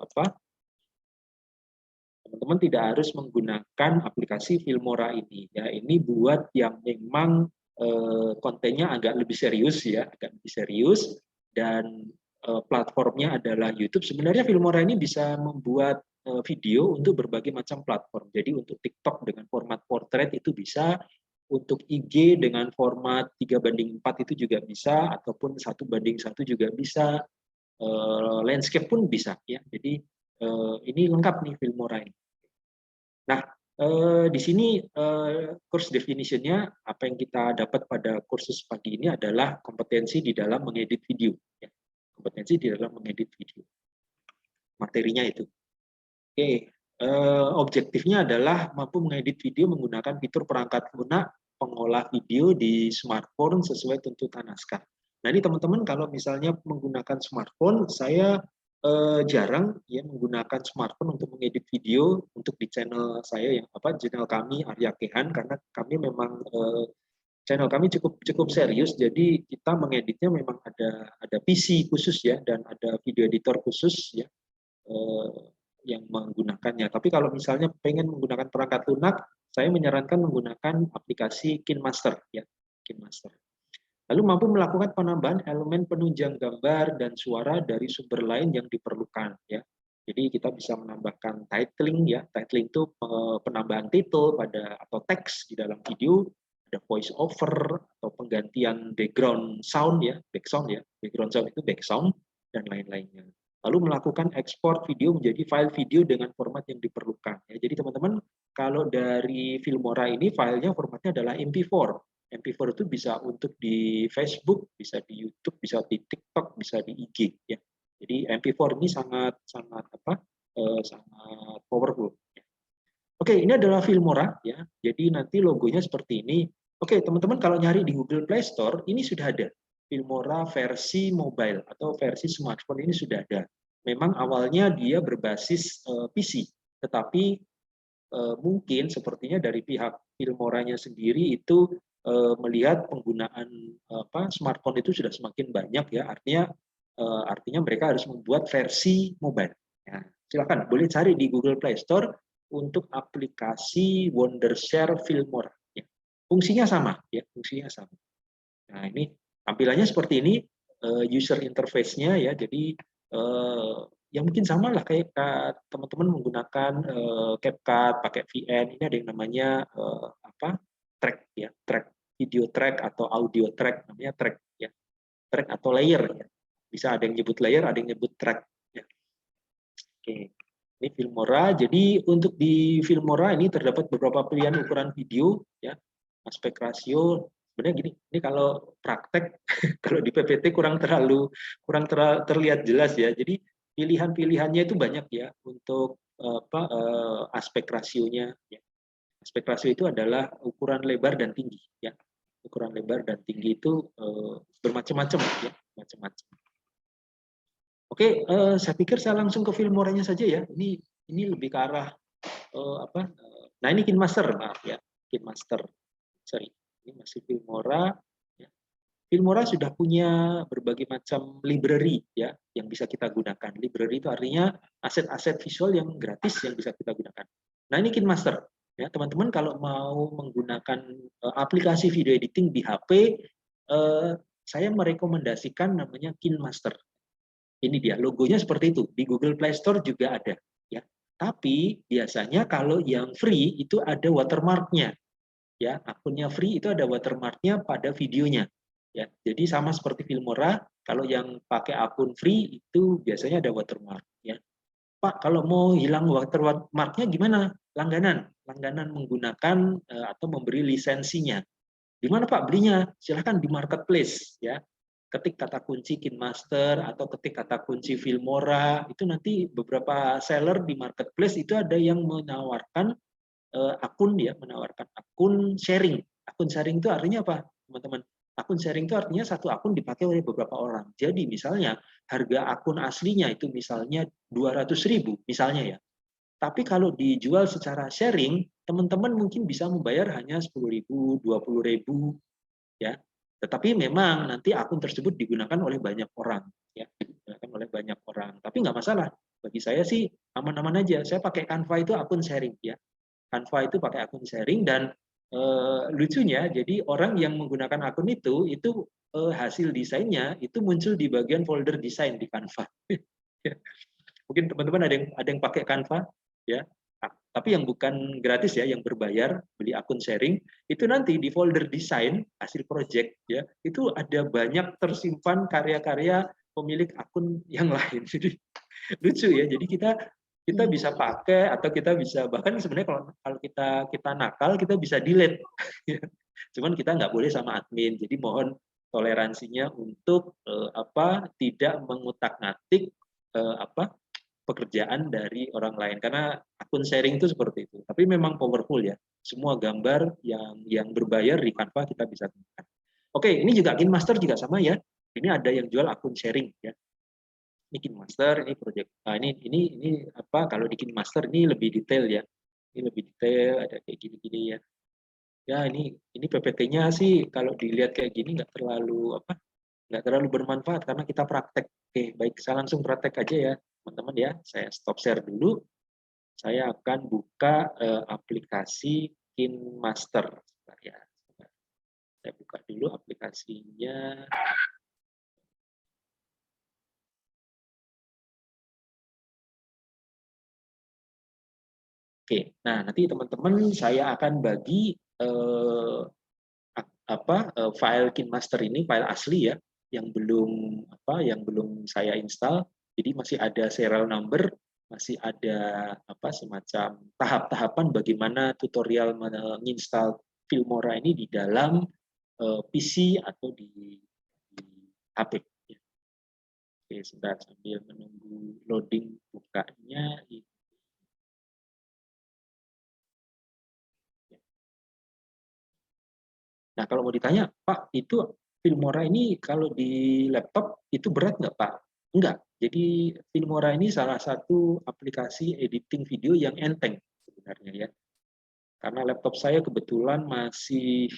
apa, teman-teman tidak harus menggunakan aplikasi Filmora ini ya. Ini buat yang memang kontennya agak lebih serius ya, agak lebih serius, dan platformnya adalah YouTube. Sebenarnya Filmora ini bisa membuat video untuk berbagai macam platform. Jadi untuk TikTok dengan format portrait itu bisa, untuk IG dengan format 3:4 itu juga bisa, ataupun 1:1 juga bisa, landscape pun bisa ya. Jadi ini lengkap nih Filmora ini. Nah, di sini course definition-nya, apa yang kita dapat pada kursus pagi ini adalah kompetensi di dalam mengedit video. Ya. Kompetensi di dalam mengedit video. Materinya itu. Oke, objektifnya adalah mampu mengedit video menggunakan fitur perangkat lunak pengolah video di smartphone sesuai tuntutan naskah. Nah ini teman-teman kalau misalnya menggunakan smartphone, saya jarang ya menggunakan smartphone untuk mengedit video untuk di channel saya, yang channel kami Arya Kehan, karena kami memang channel kami cukup serius, jadi kita mengeditnya memang ada PC khusus ya, dan ada video editor khusus ya yang menggunakannya. Tapi kalau misalnya pengen menggunakan perangkat lunak, saya menyarankan menggunakan aplikasi KineMaster ya, KineMaster. Lalu mampu melakukan penambahan elemen penunjang gambar dan suara dari sumber lain yang diperlukan ya. Jadi kita bisa menambahkan titling ya. Titling itu penambahan title pada atau teks di dalam video, ada voice over atau penggantian background sound ya, background ya. Background sound itu background dan lain-lainnya. Lalu melakukan ekspor video menjadi file video dengan format yang diperlukan. Ya, jadi teman-teman kalau dari Filmora ini filenya formatnya adalah MP4. MP4 itu bisa untuk di Facebook, bisa di YouTube, bisa di TikTok, bisa di IG. Ya. Jadi MP4 ini sangat powerful. Ya. Oke, ini adalah Filmora ya. Jadi nanti logonya seperti ini. Oke, teman-teman kalau nyari di Google Play Store ini sudah ada. Filmora versi mobile atau versi smartphone ini sudah ada. Memang awalnya dia berbasis PC, tetapi mungkin sepertinya dari pihak Filmoranya sendiri itu melihat penggunaan smartphone itu sudah semakin banyak ya, artinya mereka harus membuat versi mobile. Ya, silakan boleh cari di Google Play Store untuk aplikasi Wondershare Filmora. Ya. Fungsinya sama ya, fungsinya sama. Nah ini tampilannya seperti ini, user interface-nya ya, jadi yang mungkin sama lah kayak teman-teman menggunakan CapCut, pakai VN, ini ada yang namanya track ya, track video track atau audio track, namanya track ya, track atau layer ya. Bisa ada yang nyebut layer, ada yang nyebut track ya. Oke. Ini Filmora. Jadi untuk di Filmora ini terdapat beberapa pilihan ukuran video ya, aspek rasio. Sebenarnya gini, ini kalau praktek kalau di PPT kurang terlihat jelas ya. Jadi pilihan-pilihannya itu banyak ya untuk aspek rasionya. Ya. Aspek rasio itu adalah ukuran lebar dan tinggi ya. Ukuran lebar dan tinggi itu bermacam-macam ya, macam-macam. Oke, saya pikir saya langsung ke Filmoranya saja ya. Ini lebih ke arah nah ini KineMaster, maaf ya, KineMaster. Sorry, ini masih Filmora. Ya. Filmora sudah punya berbagai macam library ya yang bisa kita gunakan. Library itu artinya aset-aset visual yang gratis yang bisa kita gunakan. Nah ini KineMaster. Ya, teman-teman kalau mau menggunakan aplikasi video editing di HP, saya merekomendasikan namanya KineMaster. Ini dia logonya seperti itu, di Google Play Store juga ada ya. Tapi biasanya kalau yang free itu ada watermarknya ya, akunnya free itu ada watermarknya pada videonya ya. Jadi sama seperti Filmora, kalau yang pakai akun free itu biasanya ada watermark ya. Pak, kalau mau hilang watermarknya gimana? Langganan menggunakan atau memberi lisensinya. Di mana Pak belinya? Silahkan di marketplace ya. Ketik kata kunci KineMaster atau ketik kata kunci Filmora, itu nanti beberapa seller di marketplace itu ada yang menawarkan akun ya, menawarkan akun sharing. Akun sharing itu artinya apa, teman-teman? Akun sharing itu artinya satu akun dipakai oleh beberapa orang. Jadi misalnya harga akun aslinya itu misalnya 200.000 misalnya ya. Tapi kalau dijual secara sharing, teman-teman mungkin bisa membayar hanya 10.000, 20.000 ya. Tetapi memang nanti akun tersebut digunakan oleh banyak orang ya, digunakan oleh banyak orang. Tapi nggak masalah. bagi saya sih aman-aman aja. Saya pakai Canva itu akun sharing ya. Canva itu pakai akun sharing dan lucunya jadi orang yang menggunakan akun itu hasil desainnya itu muncul di bagian folder desain di Canva. Mungkin teman-teman ada yang pakai Canva ya. Tapi yang bukan gratis ya, yang berbayar, beli akun sharing, itu nanti di folder desain hasil project ya, itu ada banyak tersimpan karya-karya pemilik akun yang lain. Jadi lucu ya. Jadi kita bisa pakai atau kita bisa bahkan sebenarnya kalau kita nakal kita bisa delete. Cuman kita nggak boleh sama admin. Jadi mohon toleransinya untuk tidak mengutak-ngatik pekerjaan dari orang lain karena akun sharing itu seperti itu. Tapi memang powerful ya. Semua gambar yang berbayar di Canva kita bisa temukan. Oke, ini juga KineMaster juga sama ya. Ini ada yang jual akun sharing ya. Ini KineMaster, ini project. Nah, ini apa kalau di KineMaster ini lebih detail ya. Ini lebih detail, ada kayak gini-gini ya. Ya, ini PPT-nya sih kalau dilihat kayak gini nggak terlalu bermanfaat karena kita praktek. Oke, baik, saya langsung praktek aja ya, teman-teman ya. Saya stop share dulu. Saya akan buka aplikasi KineMaster. Sebentar ya. Saya buka dulu aplikasinya. Oke, nah nanti teman-teman saya akan bagi file KineMaster ini, file asli ya, yang belum saya install. Jadi masih ada serial number, masih ada semacam tahap-tahapan bagaimana tutorial menginstal Filmora ini di dalam PC atau di HP. Oke, sebentar sambil menunggu loading bukanya. Nah, kalau mau ditanya, Pak, itu Filmora ini kalau di laptop itu berat nggak, Pak? Enggak. Jadi Filmora ini salah satu aplikasi editing video yang enteng sebenarnya ya. Karena laptop saya kebetulan masih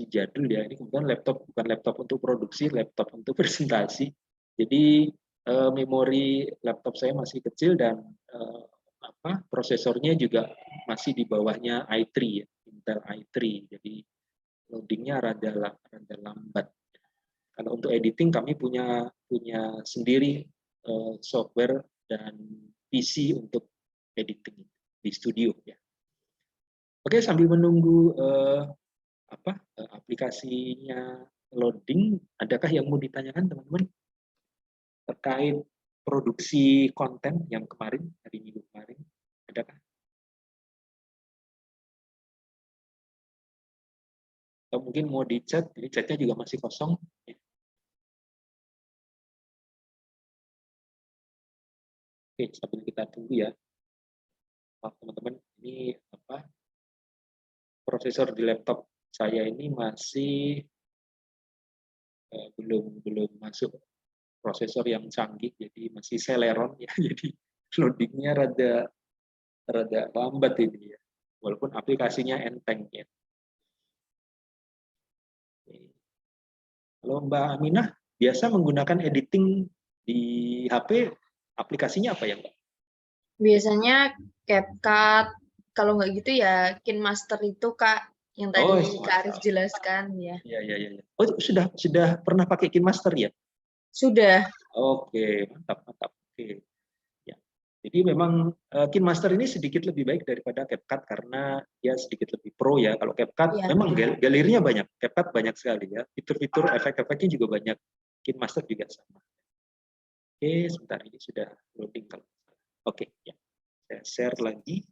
jadul ya. Ini kebetulan bukan laptop untuk produksi, laptop untuk presentasi. Jadi memori laptop saya masih kecil dan prosesornya juga masih di bawahnya i3 ya, Intel i3. Jadi loadingnya rada lambat. Kalau untuk editing kami punya sendiri software dan PC untuk editing di studio ya. Oke, sambil menunggu aplikasinya loading, adakah yang mau ditanyakan teman-teman terkait produksi konten yang kemarin hari Minggu kemarin? Adakah? Atau mungkin mau di chat, jadi chatnya juga masih kosong. Oke, sambil kita tunggu ya. Teman-teman, ini prosesor di laptop saya ini masih belum masuk prosesor yang canggih, jadi masih Celeron ya, jadi loadingnya rada lambat ini ya, walaupun aplikasinya enteng ya. Kalau Mbak Aminah biasa menggunakan editing di HP, aplikasinya apa ya Mbak? Biasanya CapCut, kalau nggak gitu ya KineMaster itu Kak, yang tadi Kak Arif jelaskan ya. Iya. Oh, sudah pernah pakai KineMaster ya? Sudah. Oke, mantap. Oke. Ya. Jadi memang KineMaster ini sedikit lebih baik daripada CapCut karena dia sedikit lebih pro ya. Kalau CapCut memang galerinya banyak, CapCut banyak sekali ya. Fitur-fitur efek-efeknya juga banyak. KineMaster juga sama. Oke, sebentar ini sudah loading kalau. Oke, ya. Saya share lagi.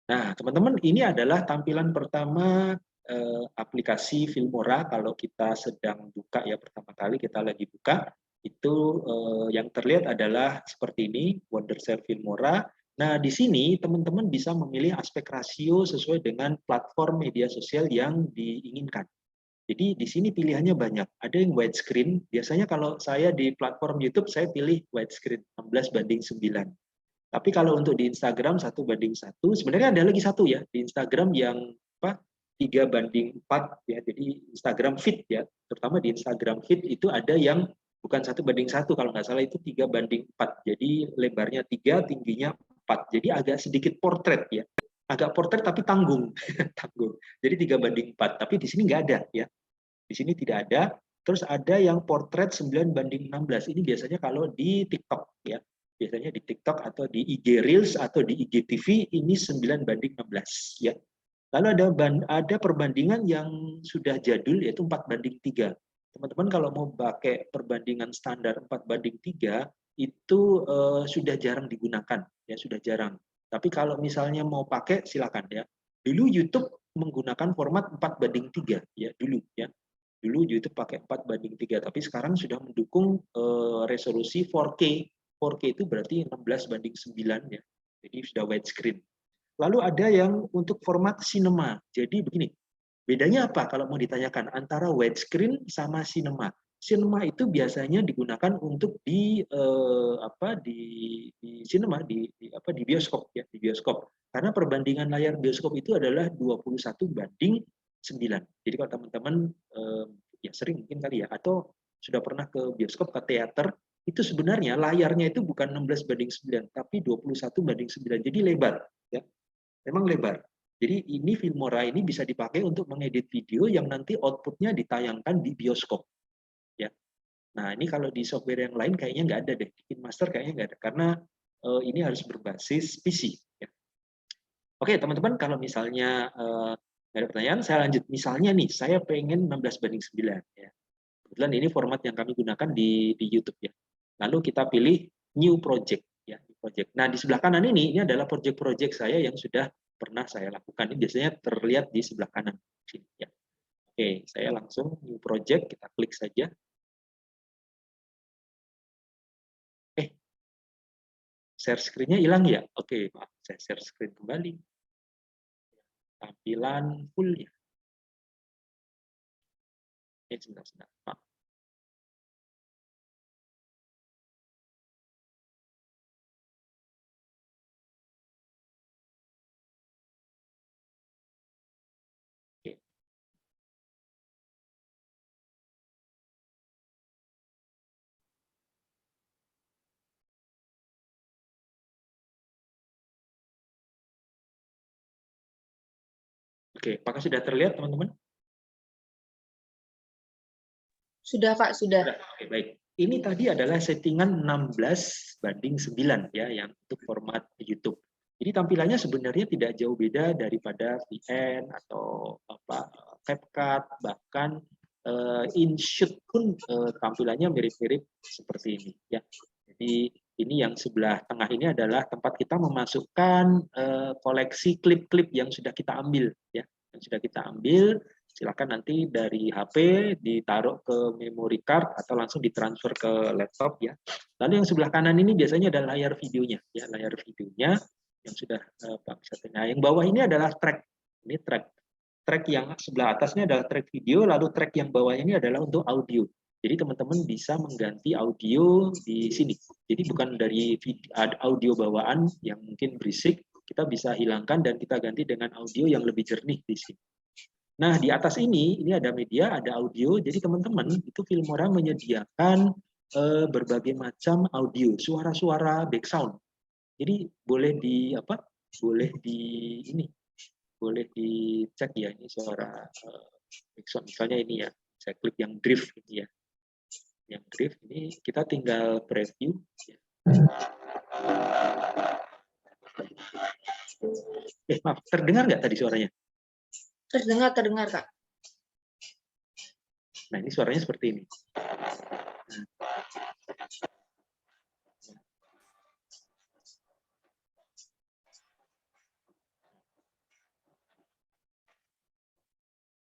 Nah, teman-teman, ini adalah tampilan pertama aplikasi Filmora kalau kita sedang buka ya, pertama kali kita lagi buka, itu yang terlihat adalah seperti ini, Wondershare Filmora. Nah, di sini teman-teman bisa memilih aspek rasio sesuai dengan platform media sosial yang diinginkan. Jadi di sini pilihannya banyak. Ada yang widescreen, biasanya kalau saya di platform YouTube saya pilih widescreen 16:9. Tapi kalau untuk di Instagram 1:1, sebenarnya ada lagi satu ya di Instagram yang 3:4 ya. Jadi Instagram feed ya, terutama di Instagram feed itu ada yang bukan 1:1 kalau nggak salah, itu 3:4. Jadi lebarnya 3, tingginya 4. Jadi agak sedikit portret ya. Agak portret tapi tanggung. Tanggung. Jadi 3:4. Tapi di sini nggak ada ya. Di sini tidak ada. Terus ada yang portret 9:16. Ini biasanya kalau di TikTok ya. Biasanya di TikTok atau di IG Reels atau di IGTV ini 9:16 ya. Lalu ada perbandingan yang sudah jadul yaitu 4:3. Teman-teman kalau mau pakai perbandingan standar 4:3 itu sudah jarang digunakan ya, sudah jarang. Tapi kalau misalnya mau pakai silakan ya. Dulu YouTube menggunakan format 4:3 ya dulu ya. Dulu YouTube pakai 4:3, tapi sekarang sudah mendukung resolusi 4K. 4K itu berarti 16:9 ya. Jadi sudah widescreen. Lalu ada yang untuk format cinema. Jadi begini, bedanya apa kalau mau ditanyakan antara widescreen sama cinema? Cinema itu biasanya digunakan untuk di cinema, di bioskop ya, di bioskop. Karena perbandingan layar bioskop itu adalah 21:9. Jadi kalau teman-teman ya sering mungkin kali ya, atau sudah pernah ke bioskop, ke teater, itu sebenarnya layarnya itu bukan 16:9, tapi 21:9. Jadi lebar ya. Memang lebar. Jadi ini Filmora ini bisa dipakai untuk mengedit video yang nanti outputnya ditayangkan di bioskop. Ya. Nah ini kalau di software yang lain kayaknya nggak ada deh. KineMaster kayaknya nggak ada karena ini harus berbasis PC. Ya. Oke teman-teman, kalau misalnya ada pertanyaan, saya lanjut. Misalnya nih, saya pengen 16:9. Ya. Kebetulan ini format yang kami gunakan di YouTube ya. Lalu kita pilih New Project. Ya, project. Nah, di sebelah kanan ini adalah project-project saya yang sudah pernah saya lakukan. Ini biasanya terlihat di sebelah kanan. Ya. Oke, saya langsung New Project, kita klik saja. Share screen-nya hilang ya? Oke, maaf, saya share screen kembali. Tampilan full ya. Sebentar, maaf. Oke, apakah sudah terlihat teman-teman? Sudah Pak, sudah. Oke, baik. Ini tadi adalah settingan 16:9 ya, yang untuk format YouTube. Jadi tampilannya sebenarnya tidak jauh beda daripada VN atau CapCut, bahkan InShoot pun tampilannya mirip-mirip seperti ini ya. Jadi ini yang sebelah tengah ini adalah tempat kita memasukkan koleksi klip-klip yang sudah kita ambil ya, yang sudah kita ambil. Silakan nanti dari HP ditaruh ke memory card atau langsung ditransfer ke laptop ya. Lalu yang sebelah kanan ini biasanya adalah layar videonya ya, layar videonya yang sudah bisa. Nah, yang bawah ini adalah track. Ini track yang sebelah atasnya adalah track video, lalu track yang bawah ini adalah untuk audio. Jadi teman-teman bisa mengganti audio di sini. Jadi bukan dari audio bawaan yang mungkin berisik, kita bisa hilangkan dan kita ganti dengan audio yang lebih jernih di sini. Nah, di atas ini ada media, ada audio. Jadi teman-teman, itu Filmora menyediakan berbagai macam audio, suara-suara background. Jadi boleh boleh dicek ya, ini suara background. Misalnya ini ya, saya klik yang drift ini ya. Yang drift ini kita tinggal preview. Ya. Maaf, terdengar nggak tadi suaranya? Terdengar Kak. Nah, ini suaranya seperti ini.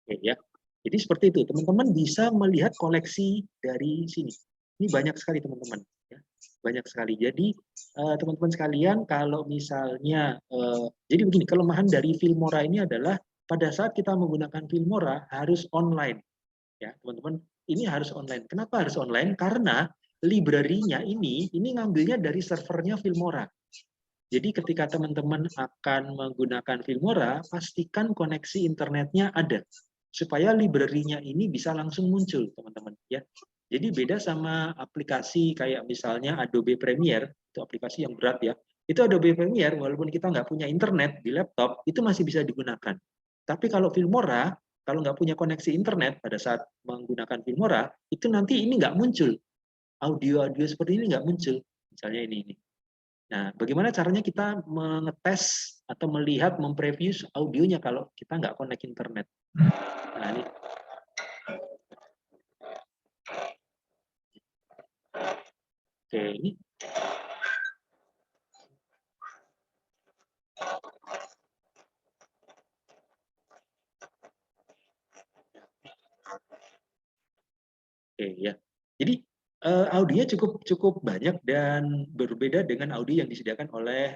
Oke, ya. Jadi seperti itu, teman-teman bisa melihat koleksi dari sini. Ini banyak sekali teman-teman. Ya. Banyak sekali. Jadi teman-teman sekalian, kalau misalnya, jadi begini, kelemahan dari Filmora ini adalah pada saat kita menggunakan Filmora harus online. Ya, teman-teman, ini harus online. Kenapa harus online? Karena library-nya ini ngambilnya dari servernya Filmora. Jadi ketika teman-teman akan menggunakan Filmora, pastikan koneksi internetnya ada supaya library-nya ini bisa langsung muncul, teman-teman ya. Jadi beda sama aplikasi kayak misalnya Adobe Premiere, itu aplikasi yang berat ya. Itu Adobe Premiere walaupun kita nggak punya internet di laptop, itu masih bisa digunakan. Tapi kalau Filmora, kalau nggak punya koneksi internet pada saat menggunakan Filmora, itu nanti ini nggak muncul. Audio-audio seperti ini nggak muncul. Misalnya ini. Nah, bagaimana caranya kita mengetes atau melihat, mempreview audionya kalau kita nggak connect internet? Nah, ini. Oke, ini. Oke, ya. Jadi audionya cukup banyak dan berbeda dengan audio yang disediakan oleh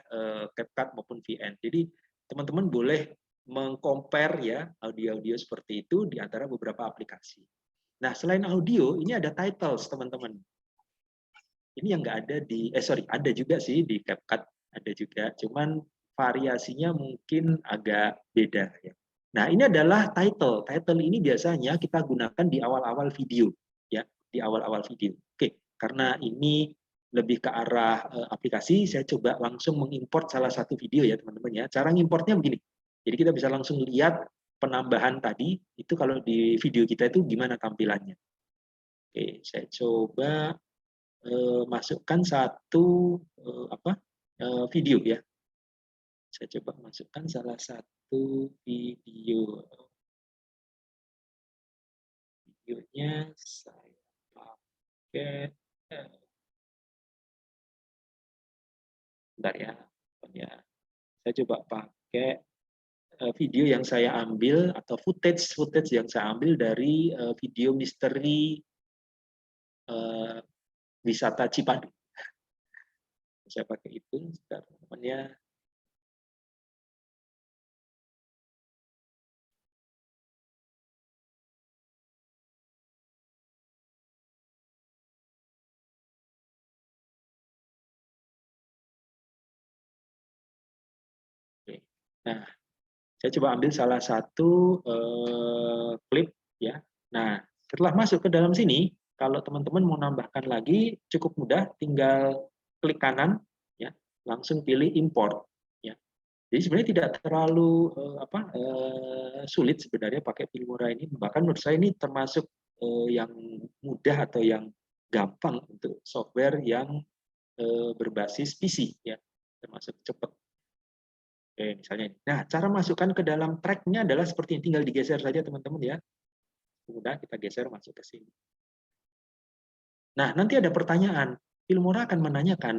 CapCut maupun VN. Jadi teman-teman boleh mengcompare ya audio-audio seperti itu di antara beberapa aplikasi. Nah, selain audio, ini ada titles, teman-teman. Ini yang nggak ada di, ada juga sih di CapCut, ada juga, cuman variasinya mungkin agak beda ya. Nah, ini adalah title. Title ini biasanya kita gunakan di awal-awal video, ya, di awal-awal video. Oke, karena ini lebih ke arah aplikasi, saya coba langsung mengimport salah satu video ya, teman-teman ya. Cara ngimportnya begini. Jadi kita bisa langsung lihat penambahan tadi itu kalau di video kita itu gimana tampilannya. Oke, saya coba masukkan satu video ya. Saya coba masukkan salah satu video. Videonya saya pakai, bentar ya. Saya coba pakai video yang saya ambil atau footage yang saya ambil dari video misteri wisata Cipadu. Saya pakai itu, teman-temannya. Nah, saya coba ambil salah satu klip ya. Nah, setelah masuk ke dalam sini, kalau teman-teman mau nambahkan lagi cukup mudah, tinggal klik kanan ya, langsung pilih import ya. Jadi sebenarnya tidak terlalu sulit sebenarnya pakai Filmora ini. Bahkan menurut saya ini termasuk yang mudah atau yang gampang untuk software yang berbasis PC ya, termasuk cepat. Oke, misalnya ini. Nah, cara masukkan ke dalam track-nya adalah seperti ini. Tinggal digeser saja, teman-teman ya. Kemudian kita geser masuk ke sini. Nah, nanti ada pertanyaan. Filmora akan menanyakan,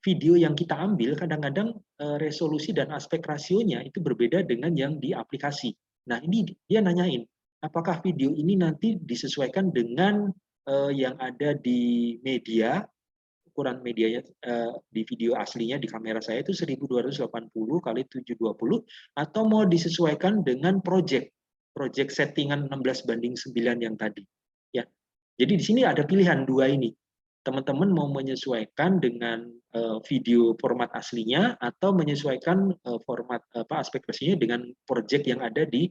video yang kita ambil kadang-kadang resolusi dan aspek rasionya itu berbeda dengan yang di aplikasi. Nah, ini dia nanyain, apakah video ini nanti disesuaikan dengan yang ada di media, ukuran medianya di video aslinya di kamera saya itu 1280 kali 720 atau mau disesuaikan dengan project settingan 16:9 yang tadi ya. Jadi di sini ada pilihan dua ini. Teman-teman mau menyesuaikan dengan video format aslinya atau menyesuaikan format aspek rasionya dengan project yang ada di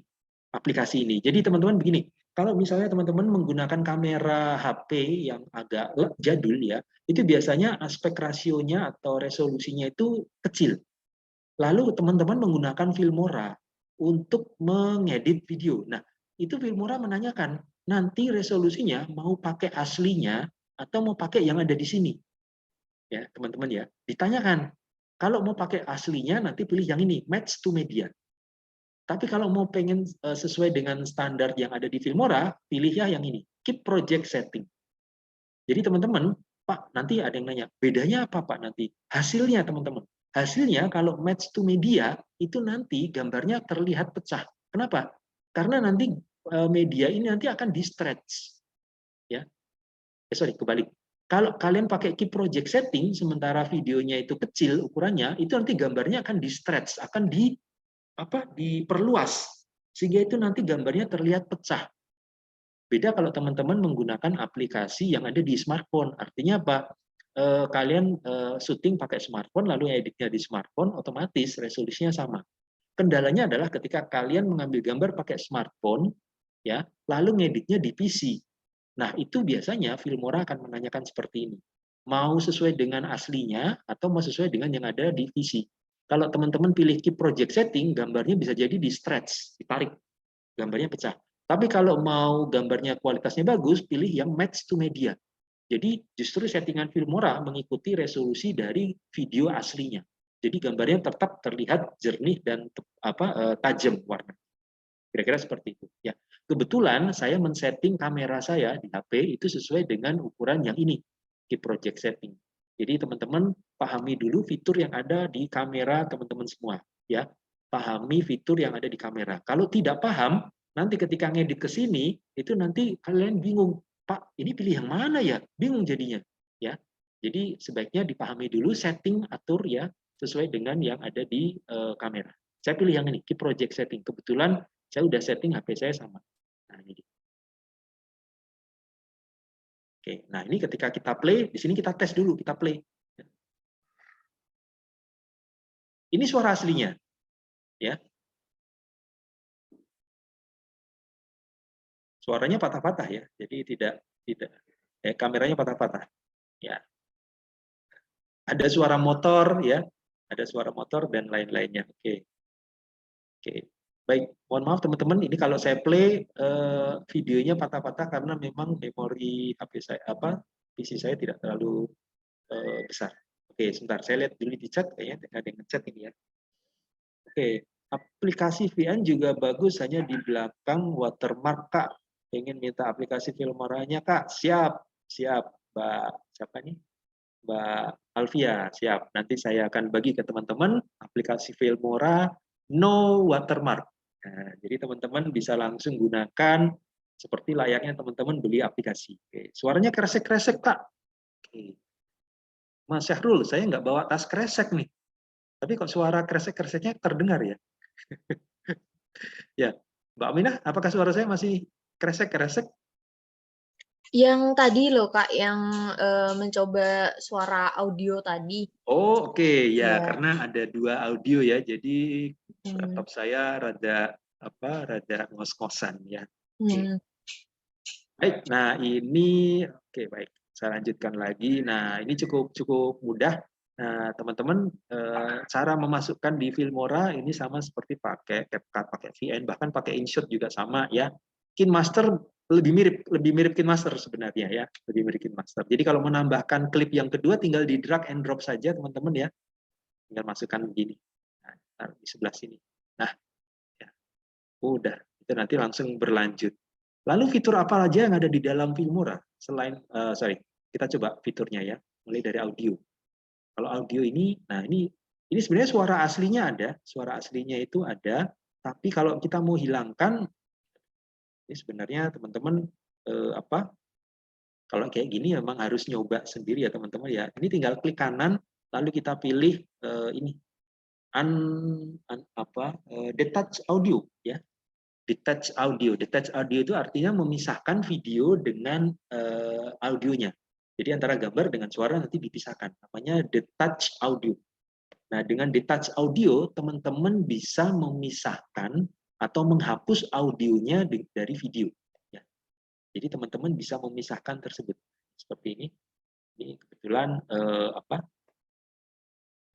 aplikasi ini. Jadi teman-teman begini, kalau misalnya teman-teman menggunakan kamera HP yang agak jadul ya, itu biasanya aspek rasionya atau resolusinya itu kecil. Lalu teman-teman menggunakan Filmora untuk mengedit video. Nah, itu Filmora menanyakan, nanti resolusinya mau pakai aslinya atau mau pakai yang ada di sini. Ya, teman-teman ya. Ditanyakan, kalau mau pakai aslinya nanti pilih yang ini, match to media. Tapi kalau mau pengen sesuai dengan standar yang ada di Filmora, pilih ya yang ini, keep project setting. Jadi teman-teman, Pak, nanti ada yang nanya, bedanya apa Pak nanti? Hasilnya teman-teman, hasilnya kalau match to media, itu nanti gambarnya terlihat pecah. Kenapa? Karena nanti media ini nanti akan di-stretch. Ya. Kebalik. Kalau kalian pakai keep project setting, sementara videonya itu kecil ukurannya, itu nanti gambarnya akan di-stretch, akan diperluas sehingga itu nanti gambarnya terlihat pecah. Beda kalau teman-teman menggunakan aplikasi yang ada di smartphone. Artinya apa? kalian syuting pakai smartphone, lalu editnya di smartphone, otomatis resolusinya sama. Kendalanya adalah ketika kalian mengambil gambar pakai smartphone, ya, lalu ngeditnya di PC. Nah, itu biasanya Filmora akan menanyakan seperti ini. Mau sesuai dengan aslinya atau mau sesuai dengan yang ada di PC. Kalau teman-teman pilih keep project setting, gambarnya bisa jadi di stretch, ditarik, gambarnya pecah. Tapi kalau mau gambarnya kualitasnya bagus, pilih yang match to media. Jadi justru settingan Filmora mengikuti resolusi dari video aslinya. Jadi gambarnya tetap terlihat jernih dan tajam warna. Kira-kira seperti itu. Ya, kebetulan saya men-setting kamera saya di HP itu sesuai dengan ukuran yang ini, di project setting. Jadi teman-teman pahami dulu fitur yang ada di kamera teman-teman semua, ya. Pahami fitur yang ada di kamera. Kalau tidak paham, nanti ketika ngedit ke sini, itu nanti kalian bingung, Pak, ini pilih yang mana ya? Bingung jadinya, ya. Jadi sebaiknya dipahami dulu setting atur ya sesuai dengan yang ada di kamera. Saya pilih yang ini, keep project setting. Kebetulan saya udah setting HP saya sama. Nah, ini. Oke, nah ini ketika kita play, di sini kita tes dulu, kita play. Ini suara aslinya, ya. Suaranya patah-patah ya, jadi tidak kameranya patah-patah. Ya, ada suara motor ya, ada suara motor dan lain-lainnya. Oke, oke. Baik, mohon maaf teman-teman, ini kalau saya play videonya patah-patah karena memang memori HP saya PC saya tidak terlalu besar. Oke, sebentar, saya lihat dulu di chat, kayaknya ada yang ngechat ini ya. Oke, aplikasi VN juga bagus, hanya di belakang watermark, Kak. Ingin minta aplikasi Filmoranya, Kak? Siap, siap, Mbak. Siapa nih? Mbak Alvia, siap. Nanti saya akan bagi ke teman-teman aplikasi Filmora no watermark. Nah, jadi teman-teman bisa langsung gunakan seperti layaknya teman-teman beli aplikasi. Oke, suaranya kresek-kresek, Kak. Oke. Mas Syahrul, saya nggak bawa tas kresek nih. Tapi kok suara kresek-kreseknya terdengar ya? Ya, Mbak Aminah, apakah suara saya masih kresek-kresek? Yang tadi loh Kak, yang mencoba suara audio tadi. Oh, oke. Ya, Ya. karena ada 2 audio ya. Jadi laptop saya rada ngos-ngosan ya. Oke. Baik. Nah, ini oke, baik. Saya lanjutkan lagi. Nah, ini cukup mudah. Nah, teman-teman, cara memasukkan di Filmora ini sama seperti pakai CapCut, pakai VN, bahkan pakai InShot juga sama ya. KineMaster lebih mirip KineMaster sebenarnya ya, lebih mirip KineMaster. Jadi kalau menambahkan klip yang kedua tinggal di drag and drop saja teman-teman ya. Tinggal masukkan begini. Nah, di sebelah sini. Nah, ya. Udah, itu nanti langsung berlanjut. Lalu fitur apa aja yang ada di dalam Filmora? Selain, kita coba fiturnya ya, mulai dari audio. Kalau audio ini, nah ini sebenarnya suara aslinya ada, suara aslinya itu ada, tapi kalau kita mau hilangkan, ini sebenarnya teman-teman kalau kayak gini memang harus nyoba sendiri ya teman-teman ya. Ini tinggal klik kanan, lalu kita pilih ini detach audio ya. Detach audio. Detach audio itu artinya memisahkan video dengan audionya. Jadi antara gambar dengan suara nanti dipisahkan. Namanya detach audio. Nah, dengan detach audio, teman-teman bisa memisahkan atau menghapus audionya dari video. Ya. Jadi teman-teman bisa memisahkan tersebut. Seperti ini. Ini kebetulan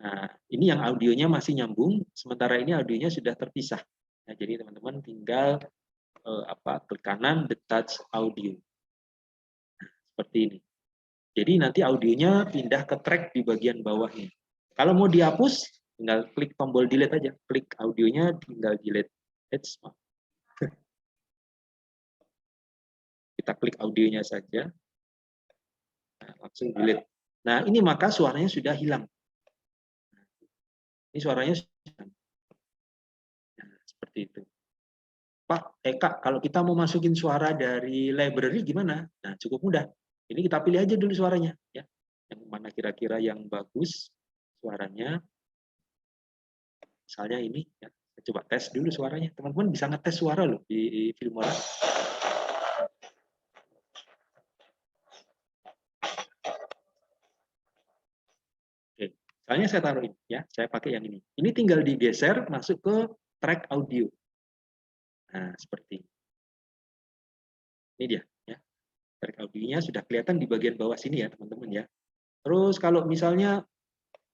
Nah, ini yang audionya masih nyambung, sementara ini audionya sudah terpisah. Nah, jadi teman-teman tinggal klik kanan detach audio. Nah, seperti ini. Jadi nanti audionya pindah ke track di bagian bawahnya. Kalau mau dihapus, tinggal klik tombol delete aja. Klik audionya, tinggal delete. Kita klik audionya saja. Nah, langsung delete. Nah, ini maka suaranya sudah hilang. Ini suaranya sudah hilang. Nah, seperti itu. Pak, Kak, kalau kita mau masukin suara dari library gimana? Nah, cukup mudah. Ini kita pilih aja dulu suaranya, ya. Yang mana kira-kira yang bagus suaranya. Misalnya ini, ya. Kita coba tes dulu suaranya. Teman-teman bisa ngetes suara loh di Filmora. Misalnya saya taruh ini, ya, saya pakai yang ini. Ini tinggal digeser masuk ke track audio. Nah, seperti ini. Ini dia, ya. Track audionya sudah kelihatan di bagian bawah sini ya, teman-teman ya. Terus kalau misalnya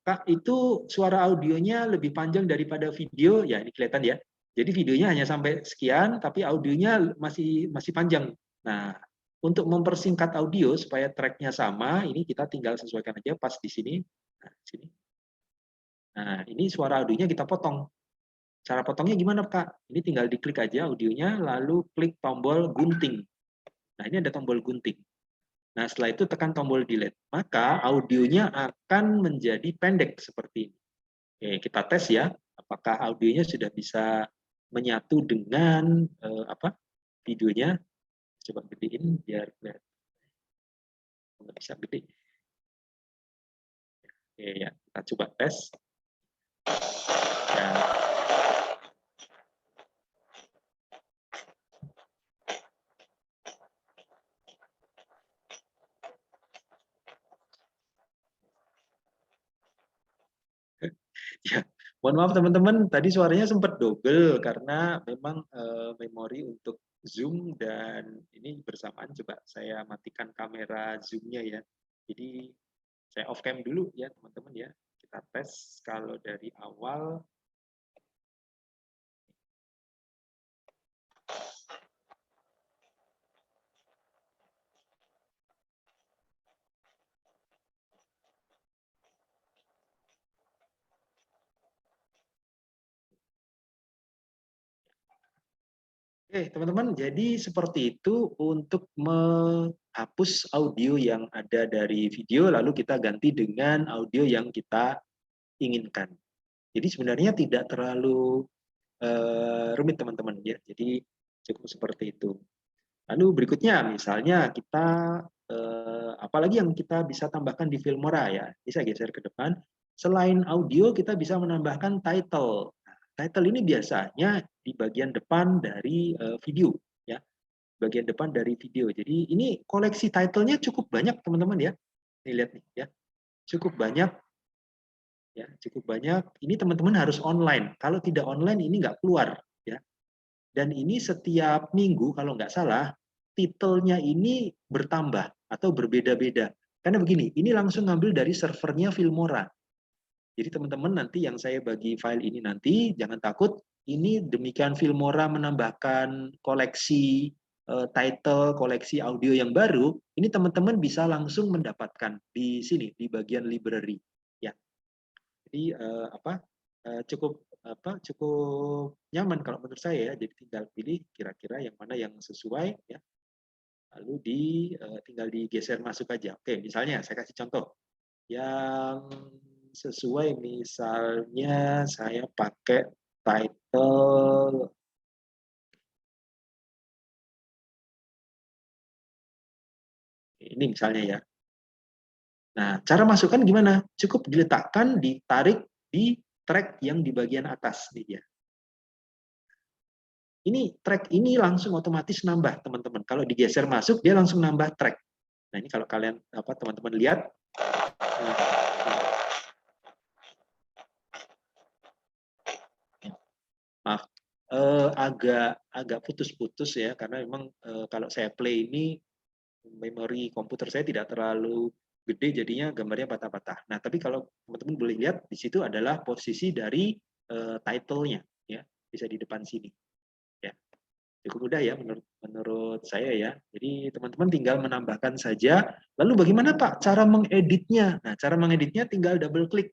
Kak, itu suara audionya lebih panjang daripada video, ya ini kelihatan ya. Jadi videonya hanya sampai sekian, tapi audionya masih panjang. Nah, untuk mempersingkat audio supaya tracknya sama, ini kita tinggal sesuaikan aja pas di sini. Nah, sini. Nah, ini suara audionya kita potong. Cara potongnya gimana, Kak? Ini tinggal diklik aja audionya, lalu klik tombol gunting. Nah, ini ada tombol gunting. Nah, setelah itu tekan tombol delete. Maka audionya akan menjadi pendek seperti ini. Oke, kita tes ya, apakah audionya sudah bisa menyatu dengan videonya. Coba gedein biar nggak bisa gede. Oke ya, kita coba tes. Ya. Ya, mohon maaf teman-teman, tadi suaranya sempat double karena memang memori untuk Zoom dan ini bersamaan. Coba saya matikan kamera Zoom-nya ya. Jadi saya off cam dulu ya teman-teman ya. Kita tes kalau dari awal. Oke, teman-teman, jadi seperti itu untuk menghapus audio yang ada dari video, lalu kita ganti dengan audio yang kita inginkan. Jadi sebenarnya tidak terlalu rumit, teman-teman. Ya. Jadi cukup seperti itu. Lalu berikutnya, misalnya kita, apalagi yang kita bisa tambahkan di Filmora ya, bisa geser ke depan. Selain audio, kita bisa menambahkan title. Title ini biasanya di bagian depan dari video, ya, bagian depan dari video. Jadi ini koleksi titlenya cukup banyak teman-teman ya. Nih lihat nih ya, cukup banyak, ya, cukup banyak. Ini teman-teman harus online. Kalau tidak online ini nggak keluar, ya. Dan ini setiap minggu kalau nggak salah titelnya ini bertambah atau berbeda-beda. Karena begini, ini langsung ngambil dari servernya Filmora. Jadi teman-teman nanti yang saya bagi file ini nanti, jangan takut, ini demikian Filmora menambahkan koleksi title, koleksi audio yang baru, ini teman-teman bisa langsung mendapatkan di sini, di bagian library. Ya. Jadi cukup nyaman kalau menurut saya ya. Jadi tinggal pilih kira-kira yang mana yang sesuai ya. Lalu tinggal digeser masuk aja. Oke, misalnya saya kasih contoh. Yang sesuai misalnya saya pakai title ini misalnya ya. Nah, cara masukkan gimana? Cukup diletakkan, ditarik di track yang di bagian atas nih ya. Ini track ini langsung otomatis nambah teman-teman. Kalau digeser masuk dia langsung nambah track. Nah ini kalau kalian teman-teman lihat, maaf agak putus-putus ya karena memang kalau saya play ini memori komputer saya tidak terlalu gede jadinya gambarnya patah-patah. Nah tapi kalau teman-teman boleh lihat di situ adalah posisi dari title-nya ya, bisa di depan sini. Ya. Cukup mudah ya menurut saya ya. Jadi teman-teman tinggal menambahkan saja. Lalu bagaimana Pak cara mengeditnya? Nah, cara mengeditnya tinggal double klik.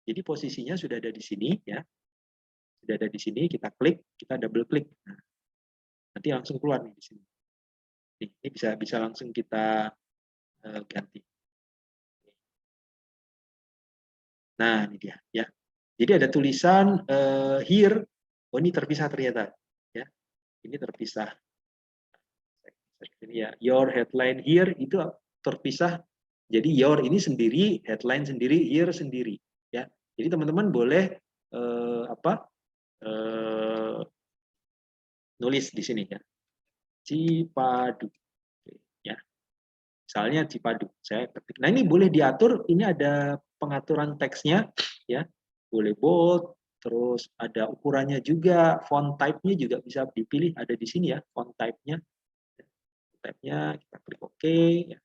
Jadi posisinya sudah ada di sini ya. Sudah ada di sini, kita klik, kita double klik. Nah, nanti langsung keluar nih di sini. Ini bisa langsung kita ganti. Nah, ini dia ya. Jadi ada tulisan here. Oh, ini terpisah ternyata ya. Ini terpisah. Ini ya, your headline here itu terpisah. Jadi your ini sendiri, headline sendiri, here sendiri, ya. Jadi teman-teman boleh nulis di sini ya, Cipadu, ya. Misalnya Cipadu, saya ketik. Nah ini boleh diatur. Ini ada pengaturan teksnya, ya boleh bold, terus ada ukurannya juga, font type-nya juga bisa dipilih, ada di sini ya font type-nya. Type-nya kita klik OK. Ya.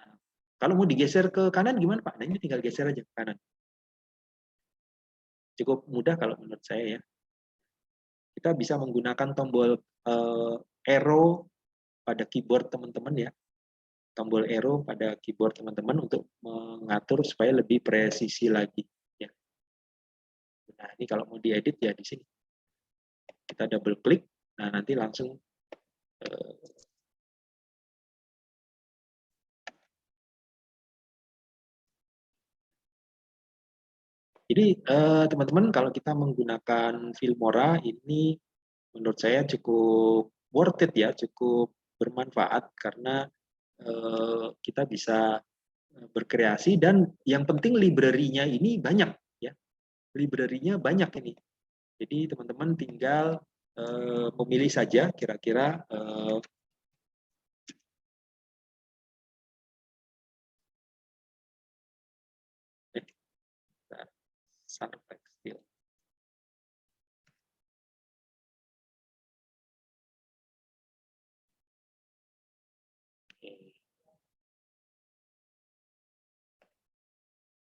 Nah, kalau mau digeser ke kanan gimana Pak? Nah ini tinggal geser aja ke kanan. Cukup mudah kalau menurut saya ya. Kita bisa menggunakan tombol arrow pada keyboard teman-teman ya. Tombol arrow pada keyboard teman-teman untuk mengatur supaya lebih presisi lagi. Ya. Nah ini kalau mau diedit ya di sini. Kita double klik, nah nanti langsung jadi teman-teman kalau kita menggunakan Filmora ini menurut saya cukup worth it ya, cukup bermanfaat karena kita bisa berkreasi dan yang penting library-nya ini banyak ya. Library-nya banyak ini. Jadi teman-teman tinggal memilih saja kira-kira tekstil.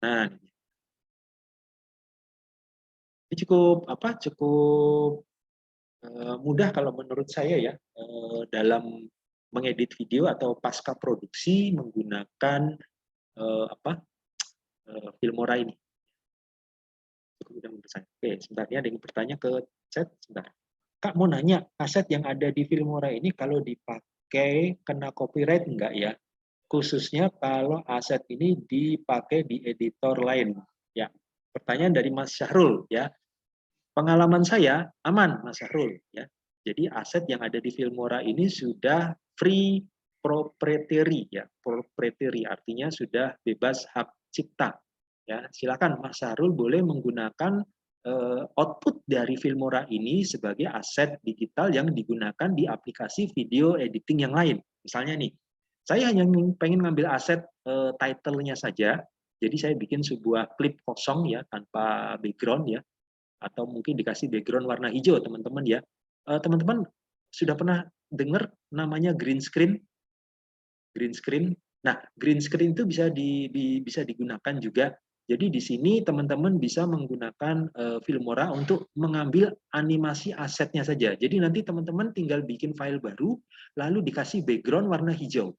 Nah, ini cukup mudah kalau menurut saya ya dalam mengedit video atau pasca produksi menggunakan Filmora ini. Cukup mudah menurut saya. Oke, sebentar ya ada yang bertanya ke chat sebentar. Kak mau nanya, aset yang ada di Filmora ini kalau dipakai kena copyright enggak ya? Khususnya kalau aset ini dipakai di editor lain. Ya, pertanyaan dari Mas Syahrul ya. Pengalaman saya aman, Mas Syahrul ya. Jadi aset yang ada di Filmora ini sudah free proprietary ya. Proprietary artinya sudah bebas hak cipta. Ya, silakan Mas Syahrul boleh menggunakan output dari Filmora ini sebagai aset digital yang digunakan di aplikasi video editing yang lain. Misalnya nih, saya hanya pengen ngambil aset title-nya saja. Jadi saya bikin sebuah klip kosong ya tanpa background ya, atau mungkin dikasih background warna hijau teman-teman ya. Teman-teman sudah pernah dengar namanya green screen? Green screen. Nah, green screen itu bisa digunakan juga. Jadi di sini teman-teman bisa menggunakan Filmora untuk mengambil animasi asetnya saja. Jadi nanti teman-teman tinggal bikin file baru, lalu dikasih background warna hijau.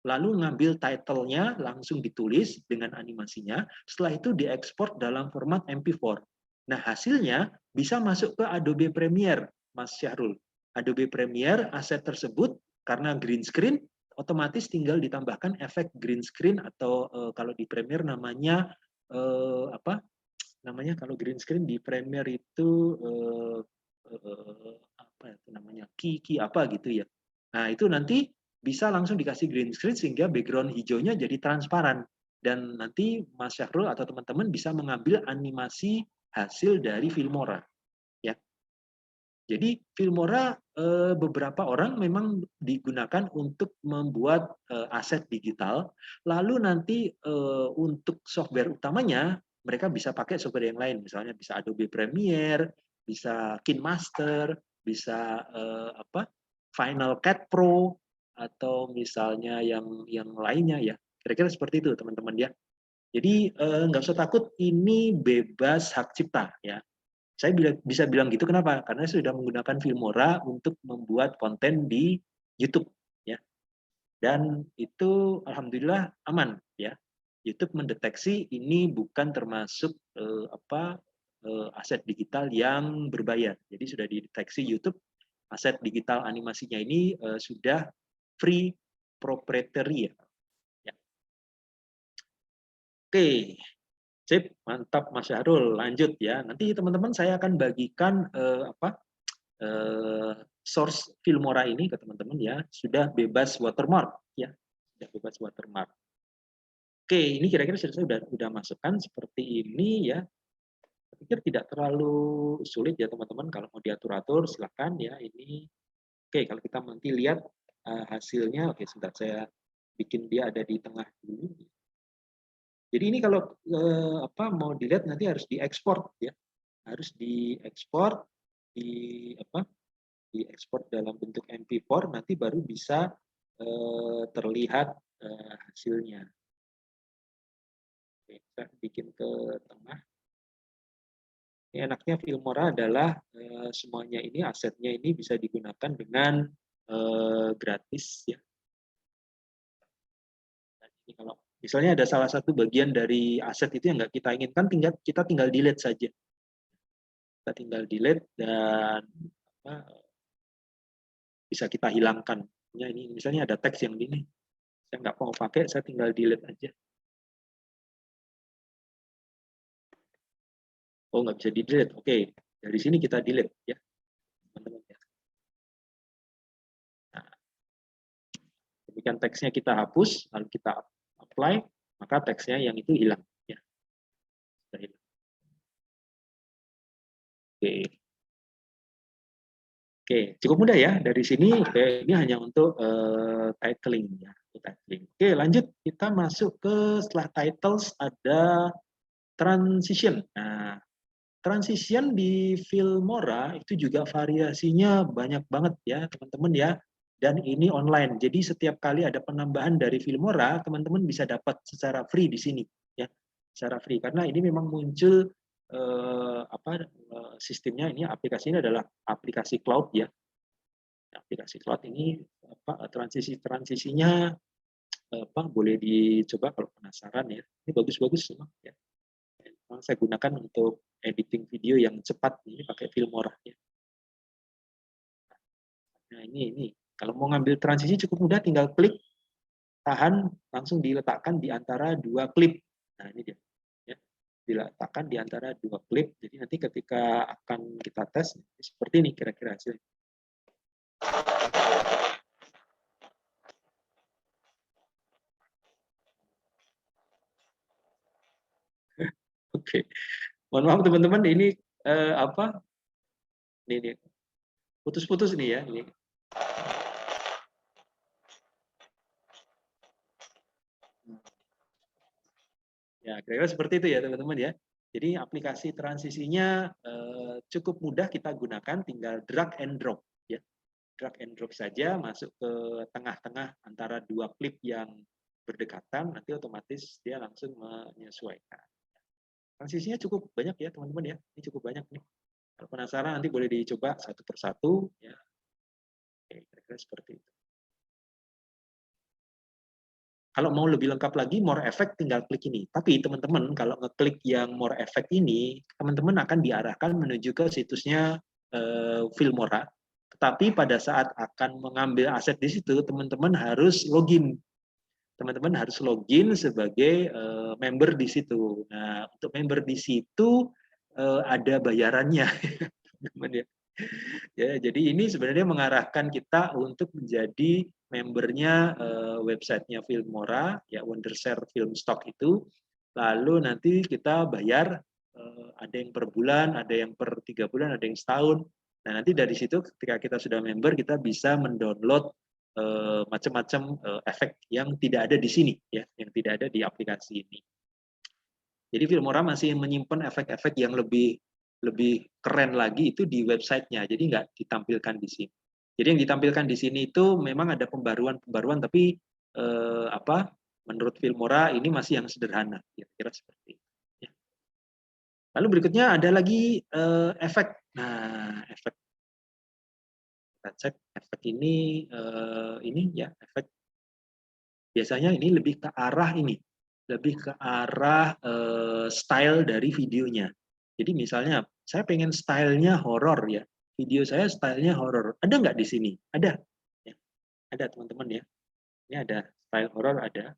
Lalu ngambil title-nya, langsung ditulis dengan animasinya, setelah itu diekspor dalam format MP4. Nah, hasilnya bisa masuk ke Adobe Premiere, Mas Syahrul. Adobe Premiere, aset tersebut, karena green screen, otomatis tinggal ditambahkan efek green screen atau kalau di Premiere namanya apa namanya kalau green screen di Premiere itu apa itu namanya key apa gitu ya. Nah itu nanti bisa langsung dikasih green screen sehingga background hijaunya jadi transparan dan nanti Mas Syahrul atau teman-teman bisa mengambil animasi hasil dari Filmora. Ya. Jadi Filmora beberapa orang memang digunakan untuk membuat aset digital, lalu nanti untuk software utamanya mereka bisa pakai software yang lain, misalnya bisa Adobe Premiere, bisa KineMaster, bisa Final Cut Pro atau misalnya yang lainnya ya. Kira-kira seperti itu teman-teman ya. Jadi nggak usah takut, ini bebas hak cipta ya. Saya bisa bilang gitu kenapa? Karena saya sudah menggunakan Filmora untuk membuat konten di YouTube ya. Dan itu alhamdulillah aman ya. YouTube mendeteksi ini bukan termasuk aset digital yang berbayar. Jadi sudah dideteksi YouTube aset digital animasinya ini sudah free proprietary ya. Ya. Oke, sip, mantap Mas Syahrul. Lanjut ya. Nanti teman-teman saya akan bagikan source Filmora ini ke teman-teman ya. Sudah bebas watermark ya. Sudah bebas watermark. Oke, ini kira-kira saya sudah masukkan seperti ini ya. Saya pikir tidak terlalu sulit ya teman-teman. Kalau mau diatur-atur silakan ya. Ini oke, kalau kita nanti lihat hasilnya. Oke, sebentar saya bikin dia ada di tengah dulu. Jadi ini kalau mau dilihat nanti harus diekspor ya, harus diekspor diekspor dalam bentuk MP4 nanti baru bisa terlihat hasilnya. Oke, saya bikin ke tengah. Ini enaknya Filmora adalah semuanya ini asetnya ini bisa digunakan dengan gratis ya. Dan ini kalau misalnya ada salah satu bagian dari aset itu yang nggak kita inginkan, kita tinggal delete saja. Kita tinggal delete dan bisa kita hilangkan. Ya, ini misalnya ada teks yang gini, saya nggak mau pakai, saya tinggal delete aja. Oh, nggak bisa di-delete. Oke, dari sini kita delete ya, teman-teman ya. Nah, kemudian teksnya kita hapus, lalu kita apply, maka teksnya yang itu hilang. Ya. Sudah hilang. Oke. Oke, cukup mudah ya. Dari sini, ini hanya untuk titling ya. Titling. Oke, lanjut kita masuk ke setelah titles ada transition. Nah, transition di Filmora itu juga variasinya banyak banget ya teman-teman ya. Dan ini online. Jadi setiap kali ada penambahan dari Filmora, teman-teman bisa dapat secara free di sini ya. Secara free karena ini memang muncul sistemnya ini aplikasinya adalah aplikasi cloud ya. Aplikasi cloud ini transisinya boleh dicoba kalau penasaran ya. Ini bagus-bagus semua ya. Memang saya gunakan untuk editing video yang cepat ini pakai Filmora ya. Nah ini kalau mau ngambil transisi cukup mudah, tinggal klik, tahan, langsung diletakkan di antara dua klip. Nah ini dia ya. Diletakkan di antara dua klip, jadi nanti ketika akan kita tes seperti ini kira-kira hasilnya. Oke, mohon maaf teman-teman, ini ini putus-putus nih ya. Ini. Ya, kira-kira seperti itu ya teman-teman ya. Jadi aplikasi transisinya cukup mudah kita gunakan, tinggal drag and drop ya. Drag and drop saja masuk ke tengah-tengah antara dua klip yang berdekatan, nanti otomatis dia langsung menyesuaikan. Transisinya cukup banyak ya teman-teman ya. Ini cukup banyak nih. Kalau penasaran nanti boleh dicoba satu persatu ya. Oke, kira-kira seperti itu. Kalau mau lebih lengkap lagi, more effect tinggal klik ini. Tapi teman-teman, kalau ngeklik yang more effect ini, teman-teman akan diarahkan menuju ke situsnya Filmora. Tetapi pada saat akan mengambil aset di situ, teman-teman harus login. Teman-teman harus login sebagai member di situ. Nah, untuk member di situ ada bayarannya, teman-teman ya. Ya, jadi ini sebenarnya mengarahkan kita untuk menjadi membernya websitenya Filmora, ya Wondershare Film Stock itu. Lalu nanti kita bayar, ada yang per bulan, ada yang per 3 bulan, ada yang setahun. Nah nanti dari situ ketika kita sudah member, kita bisa mendownload macam-macam efek yang tidak ada di sini, ya, yang tidak ada di aplikasi ini. Jadi Filmora masih menyimpan efek-efek yang lebih keren lagi itu di websitenya, jadi nggak ditampilkan di sini. Jadi yang ditampilkan di sini itu memang ada pembaruan, tapi menurut Filmora ini masih yang sederhana, kira-kira seperti itu. Ya. Lalu berikutnya ada lagi efek. Nah, efek kita cek efek ini ya efek. Biasanya ini lebih ke arah ini, lebih ke arah style dari videonya. Jadi misalnya saya pengen stylenya horor ya, video saya stylenya horor. Ada nggak di sini? Ada, ya. Ada teman-teman ya. Ini ada style horor ada.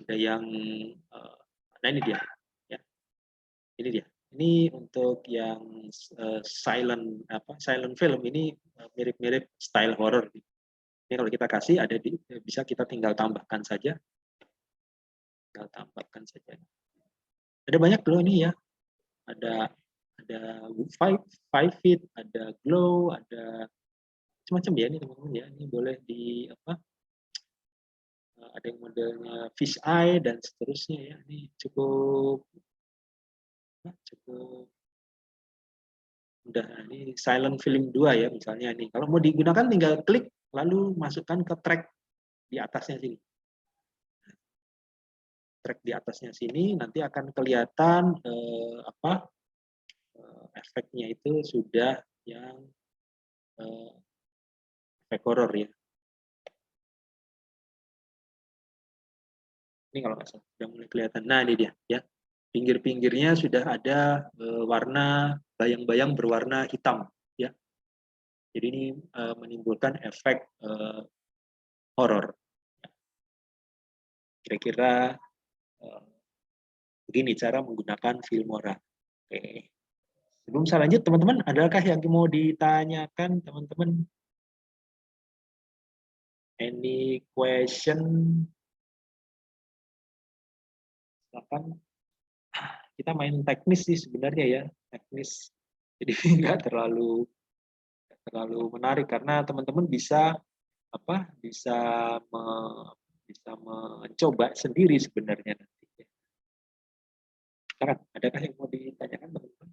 Ada yang, nah ini dia, ya. Ini dia. Ini untuk yang silent film ini mirip-mirip style horror. Ini kalau kita kasih ada bisa kita tinggal tambahkan saja. Tinggal tambahkan saja. Ada banyak loh ini ya. Ada five feet, ada glow, ada macam-macam ya ini teman-teman ya. Ini boleh di apa? Ada yang modelnya fish eye dan seterusnya ya. Ini cukup mudah. Ini silent film 2 ya misalnya nih. Kalau mau digunakan tinggal klik lalu masukkan ke track di atasnya sini. Track di atasnya sini nanti akan kelihatan efeknya itu sudah yang efek horor ya. Ini kalau nggak salah sudah mulai kelihatan. Nah ini dia ya. Pinggir-pinggirnya sudah ada warna bayang-bayang berwarna hitam ya. Jadi ini menimbulkan efek horor. Kira-kira begini cara menggunakan Filmora. Oke. Sebelum saya lanjut, teman-teman, adakah yang mau ditanyakan, teman-teman? Any question? Silakan. Kita main teknis sih sebenarnya ya, teknis. Jadi nggak terlalu menarik karena teman-teman bisa mencoba sendiri sebenarnya nanti. Sekarang, adakah yang mau ditanyakan, teman-teman?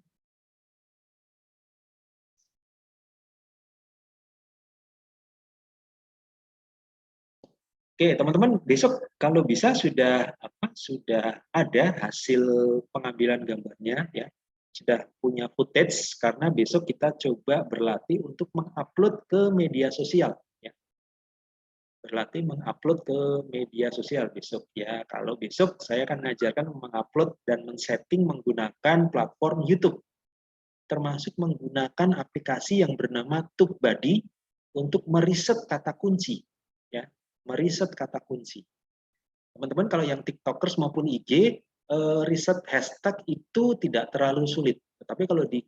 Oke, teman-teman, besok kalau bisa sudah ada hasil pengambilan gambarnya ya. Sudah punya footage karena besok kita coba berlatih untuk mengupload ke media sosial ya. Berlatih mengupload ke media sosial besok ya. Kalau besok saya akan mengajarkan mengupload dan men-setting menggunakan platform YouTube. Termasuk menggunakan aplikasi yang bernama TubeBuddy untuk meriset kata kunci ya. Meriset kata kunci. Teman-teman kalau yang TikTokers maupun IG riset hashtag itu tidak terlalu sulit. Tetapi kalau di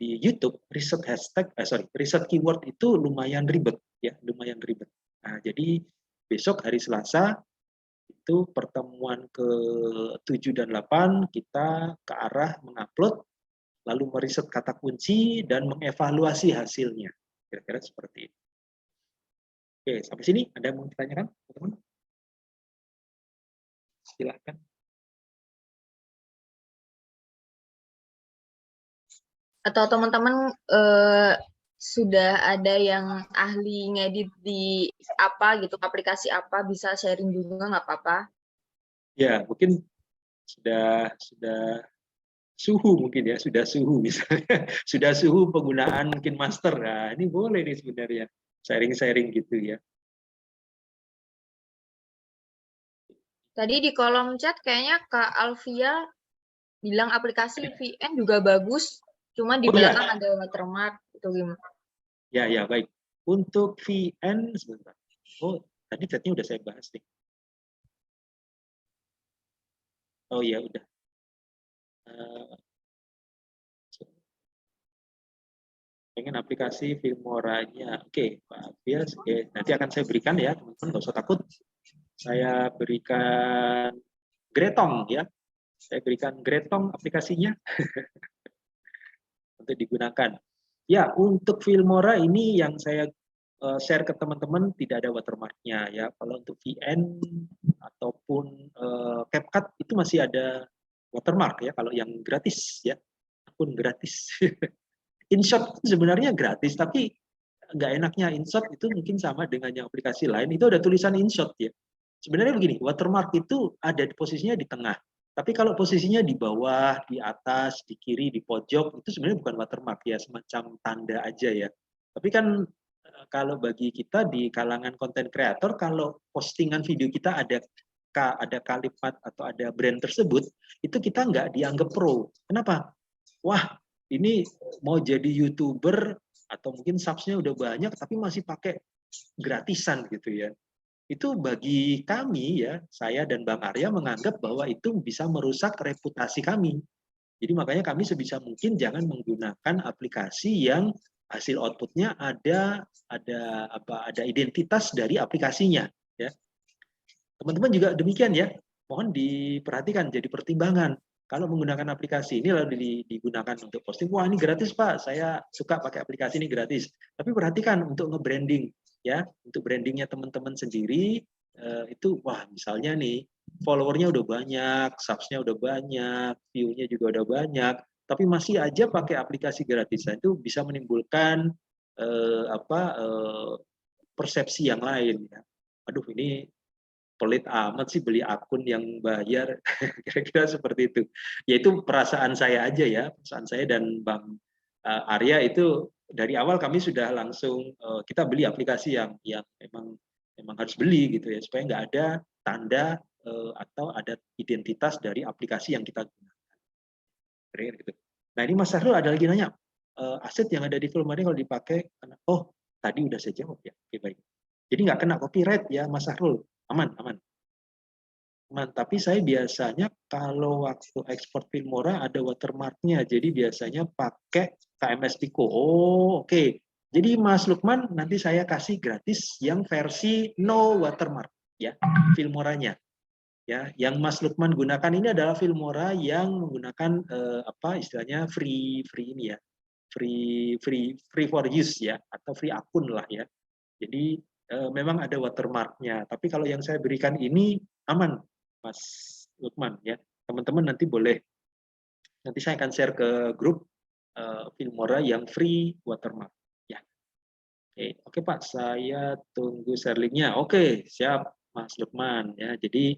YouTube riset hashtag riset keyword itu lumayan ribet ya, lumayan ribet. Nah, jadi besok hari Selasa itu pertemuan ke-7 dan 8 kita ke arah mengupload lalu meriset kata kunci dan mengevaluasi hasilnya. Kira-kira seperti itu. Oke, sampai sini ada yang mau ditanyakan, teman-teman? Silakan. Atau teman-teman sudah ada yang ahli ngedit di apa gitu, aplikasi apa, bisa sharing juga nggak apa-apa. Ya, mungkin sudah suhu mungkin ya, sudah suhu misalnya, sudah suhu penggunaan mungkin master. Nah, ini boleh nih sebenarnya sharing-sharing gitu ya. Tadi di kolom chat kayaknya Kak Alvia bilang aplikasi VN juga bagus, cuma di belakang ya. ada watermark itu gimana? Ya, baik. Untuk VN sebentar. Oh, tadi chatnya udah saya bahas nih. Oh ya udah. Pengen aplikasi Filmora-nya. Oke, Pak Bias. Oke, nanti akan saya berikan ya, teman-teman. Nggak usah takut. Saya berikan Gretong ya. Saya berikan Gretong aplikasinya untuk digunakan. Ya, untuk Filmora ini yang saya share ke teman-teman tidak ada watermarknya ya. Kalau untuk VN ataupun CapCut itu masih ada watermark ya. Kalau yang gratis ya, akun gratis. InShot sebenarnya gratis, tapi nggak enaknya InShot itu mungkin sama dengan yang aplikasi lain. Itu ada tulisan InShot ya. Sebenarnya begini, watermark itu ada posisinya di tengah. Tapi kalau posisinya di bawah, di atas, di kiri, di pojok, itu sebenarnya bukan watermark ya, semacam tanda aja ya. Tapi kan kalau bagi kita di kalangan konten kreator, kalau postingan video kita ada kalimat atau ada brand tersebut, itu kita nggak dianggap pro. Kenapa? Wah, ini mau jadi YouTuber atau mungkin subsnya udah banyak, tapi masih pakai gratisan gitu ya. Itu bagi kami ya, saya dan Bang Arya menganggap bahwa itu bisa merusak reputasi kami. Jadi makanya kami sebisa mungkin jangan menggunakan aplikasi yang hasil outputnya ada identitas dari aplikasinya. Ya, teman-teman juga demikian ya. Mohon diperhatikan jadi pertimbangan. Kalau menggunakan aplikasi ini lalu digunakan untuk posting, wah ini gratis Pak, saya suka pakai aplikasi ini gratis. Tapi perhatikan untuk nge-branding ya, untuk brandingnya teman-teman sendiri itu wah misalnya nih followernya udah banyak, subsnya udah banyak, view-nya juga udah banyak, tapi masih aja pakai aplikasi gratisan itu bisa menimbulkan persepsi yang lain ya. Aduh ini pelit amat sih beli akun yang bayar, kira-kira seperti itu. Yaitu perasaan saya aja ya, perasaan saya dan Bang Arya itu dari awal kami sudah langsung kita beli aplikasi yang memang harus beli gitu ya, supaya nggak ada tanda atau ada identitas dari aplikasi yang kita gunakan. Gitu. Nah ini Mas Sahrul ada lagi nanya, aset yang ada di Filmora kalau dipakai, oh tadi udah saya jawab ya, oke baik. Jadi nggak kena copyright ya Mas Sahrul, aman, aman. Tapi saya biasanya kalau waktu ekspor Filmora ada watermarknya, jadi biasanya pakai KMS Pico. Oh, oke. Jadi Mas Lukman nanti saya kasih gratis yang versi no watermark ya, Filmoranya. Ya, yang Mas Lukman gunakan ini adalah Filmora yang menggunakan apa istilahnya free ini ya, free for use ya, atau free akun lah ya. Jadi memang ada watermarknya. Tapi kalau yang saya berikan ini aman, Mas Lukman ya. Teman-teman nanti boleh, nanti saya akan share ke grup Filmora yang free watermark. Ya. Oke Pak, saya tunggu share link-nya. Oke, siap Mas Lukman ya. Jadi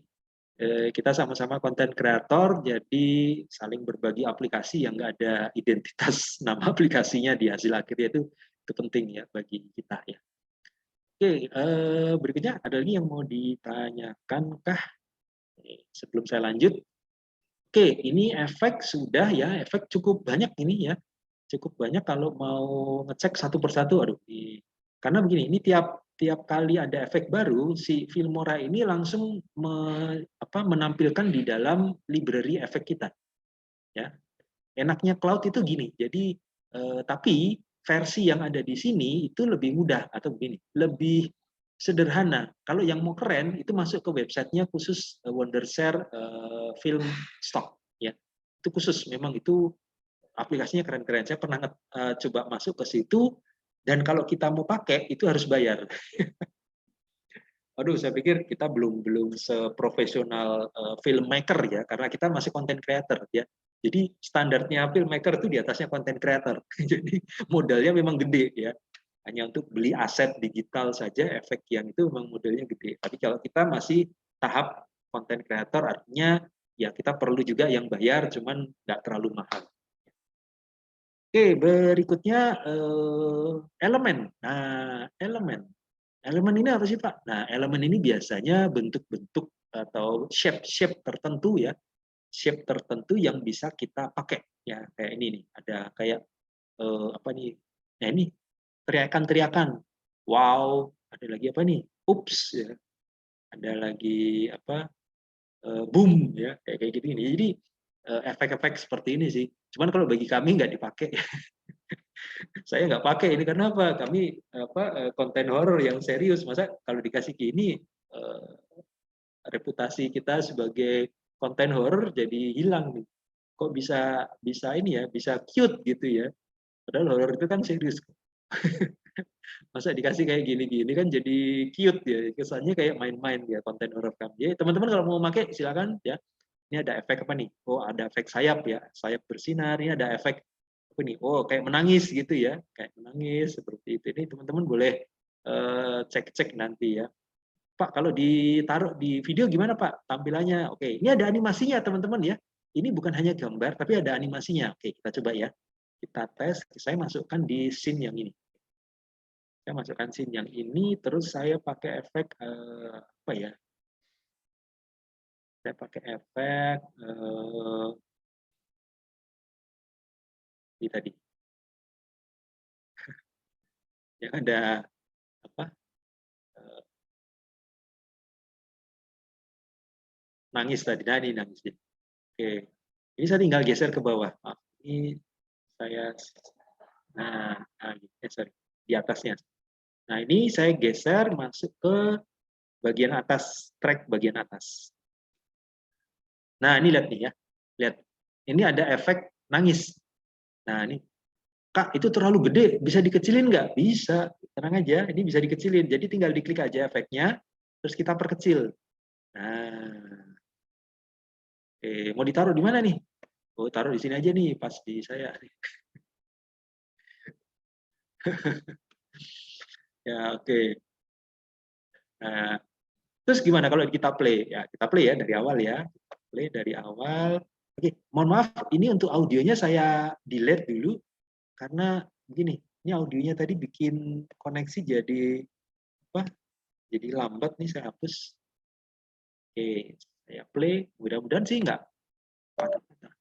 kita sama-sama konten kreator, jadi saling berbagi aplikasi yang nggak ada identitas nama aplikasinya di hasil akhirnya itu penting ya bagi kita ya. Oke, berikutnya ada lagi yang mau ditanyakan kah? Sebelum saya lanjut, oke, ini efek sudah ya, efek cukup banyak ini ya, cukup banyak kalau mau ngecek satu persatu. Aduh, karena begini, ini tiap kali ada efek baru, si Filmora ini langsung menampilkan di dalam library efek kita. Ya, enaknya cloud itu gini, jadi tapi versi yang ada di sini itu lebih mudah atau begini, lebih sederhana. Kalau yang mau keren itu masuk ke websitenya khusus Wondershare Film Stock ya. Itu khusus, memang itu aplikasinya keren-keren. Saya pernah coba masuk ke situ dan kalau kita mau pakai itu harus bayar. Aduh, saya pikir kita belum seprofesional filmmaker ya, karena kita masih content creator ya. Jadi standarnya filmmaker itu di atasnya content creator. Jadi modalnya memang gede ya. Hanya untuk beli aset digital saja, efek yang itu memang modalnya gede. Tapi kalau kita masih tahap content creator, artinya ya kita perlu juga yang bayar, cuman nggak terlalu mahal. Oke, berikutnya elemen. Nah, elemen ini apa sih Pak? Nah, elemen ini biasanya bentuk-bentuk atau shape tertentu ya, shape tertentu yang bisa kita pakai ya, kayak ini nih, ada kayak apa nih? Nah ini teriakan-teriakan, wow, ada lagi apa nih? Ups ya, ada lagi apa? Boom ya, kayak gitu ini. Jadi efek-efek seperti ini sih. Cuman kalau bagi kami nggak dipakai. Saya nggak pakai ini karena apa? Kami konten horor yang serius. Masa kalau dikasih gini reputasi kita sebagai konten horor jadi hilang nih. Kok bisa ini ya, bisa cute gitu ya. Padahal horor itu kan serius. Masa dikasih kayak gini-gini kan jadi cute ya. Kesannya kayak main-main ya konten horor kami. Jadi teman-teman kalau mau pakai silakan ya. Ini ada efek apa nih? Oh, ada efek sayap ya. Sayap bersinar. Ini ada efek apa nih? Oh, kayak menangis gitu ya. Kayak menangis seperti itu. Ini teman-teman boleh cek-cek nanti ya. Pak, kalau ditaruh di video gimana Pak tampilannya? Oke, ini ada animasinya teman-teman ya. Ini bukan hanya gambar, tapi ada animasinya. Oke, kita coba ya. Kita tes, saya masukkan di scene yang ini. Saya masukkan scene yang ini, terus saya pakai efek apa ya? Saya pakai efek ini tadi. Yang ada apa? Nangis tadi, nah ini nangis. Oke, ini saya tinggal geser ke bawah. Ini saya, sorry, di atasnya. Nah ini saya geser masuk ke bagian atas, track bagian atas. Nah ini lihat nih ya, lihat. ini ada efek nangis. Nah ini, Kak, itu terlalu gede, bisa dikecilin nggak? Bisa, tenang aja, ini bisa dikecilin. Jadi tinggal diklik aja efeknya, terus kita perkecil. Nah, mau ditaruh di mana nih? Oh, taruh di sini aja nih, pas di saya. Ya, oke. Nah, terus gimana kalau kita play? Ya, kita play ya dari awal ya. Kita play dari awal. Oke, mohon maaf, ini untuk audionya saya delete dulu karena begini, ini audionya tadi bikin koneksi jadi apa? Jadi lambat nih, saya hapus. Oke, saya play. Mudah-mudahan sih nggak patah-patah.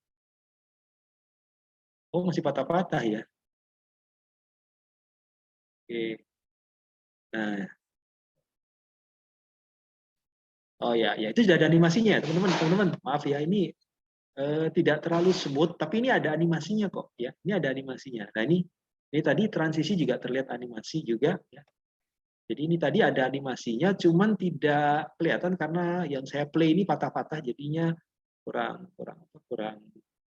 Oh, masih patah-patah ya. Oke. Nah, oh ya, ya itu sudah ada animasinya, teman-teman. Teman-teman, maaf ya, ini tidak terlalu smooth, tapi ini ada animasinya kok, ya. Ini ada animasinya. Nah ini tadi transisi juga terlihat animasi juga, ya. Jadi ini tadi ada animasinya, cuman tidak kelihatan karena yang saya play ini patah-patah, jadinya kurang kurang kurang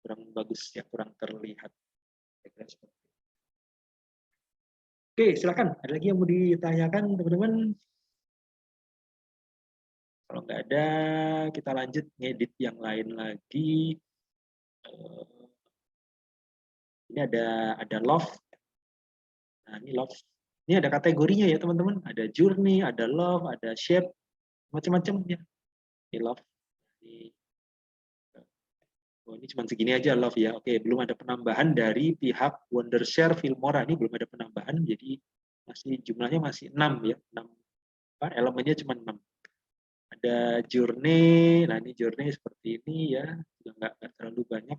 kurang bagus ya, kurang terlihat. Oke, silakan. Ada lagi yang mau ditanyakan, teman-teman? Kalau nggak ada, kita lanjut ngedit yang lain lagi. Ini ada love. Nah, ini love. Ini ada kategorinya ya, teman-teman. Ada journey, ada love, ada shape, macam-macam ya. Ini love. Oh, ini cuma segini aja love ya. Oke, belum ada penambahan dari pihak Wondershare Filmora. Ini belum ada penambahan, jadi jumlahnya masih 6 ya. 6 elemennya cuma 6. Ada journey. Nah, ini journey seperti ini ya. Juga nggak terlalu banyak.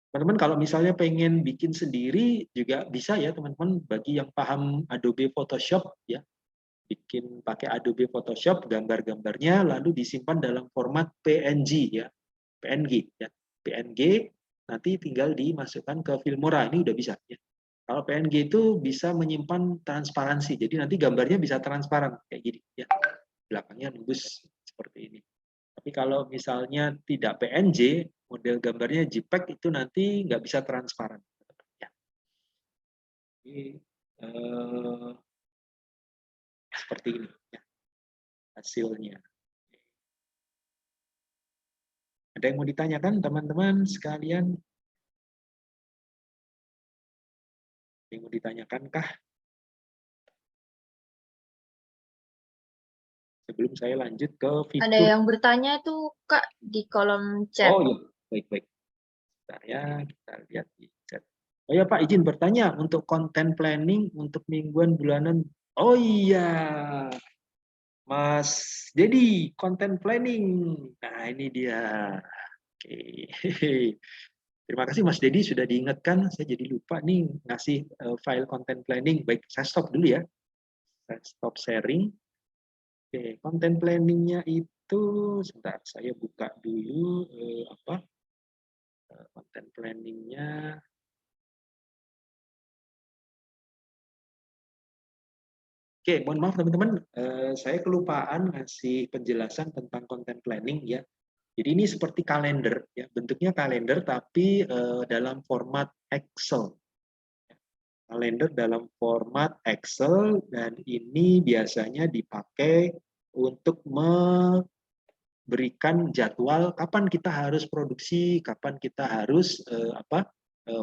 Teman-teman kalau misalnya pengen bikin sendiri juga bisa ya teman-teman, bagi yang paham Adobe Photoshop ya, bikin pakai Adobe Photoshop gambar-gambarnya lalu disimpan dalam format PNG ya, PNG ya, PNG nanti tinggal dimasukkan ke Filmora, ini udah bisa ya. Kalau PNG itu bisa menyimpan transparansi, jadi nanti gambarnya bisa transparan kayak gini ya, belakangnya nembus seperti ini. Tapi kalau misalnya tidak PNG, model gambarnya JPEG itu nanti nggak bisa transparan. Ya. Jadi, seperti ini ya, hasilnya. Ada yang mau ditanyakan teman-teman sekalian? Ada yang mau ditanyakan kah? Sebelum saya lanjut ke fitur. Ada yang bertanya tuh Kak di kolom chat. Oh iya, baik-baik. Ya, kita lihat di chat. Oh ya Pak, izin bertanya untuk konten planning untuk mingguan bulanan. Oh iya, Mas Dedi, konten planning. Nah ini dia. Oke. Terima kasih Mas Dedi sudah diingatkan. Saya jadi lupa nih ngasih file konten planning. Baik, saya stop dulu ya. Saya stop sharing. Oke, konten planningnya itu sebentar. Saya buka dulu konten planningnya. Oke, mohon maaf teman-teman, saya kelupaan ngasih penjelasan tentang content planning ya. Jadi ini seperti kalender ya, bentuknya kalender tapi dalam format Excel. Kalender dalam format Excel dan ini biasanya dipakai untuk memberikan jadwal kapan kita harus produksi, kapan kita harus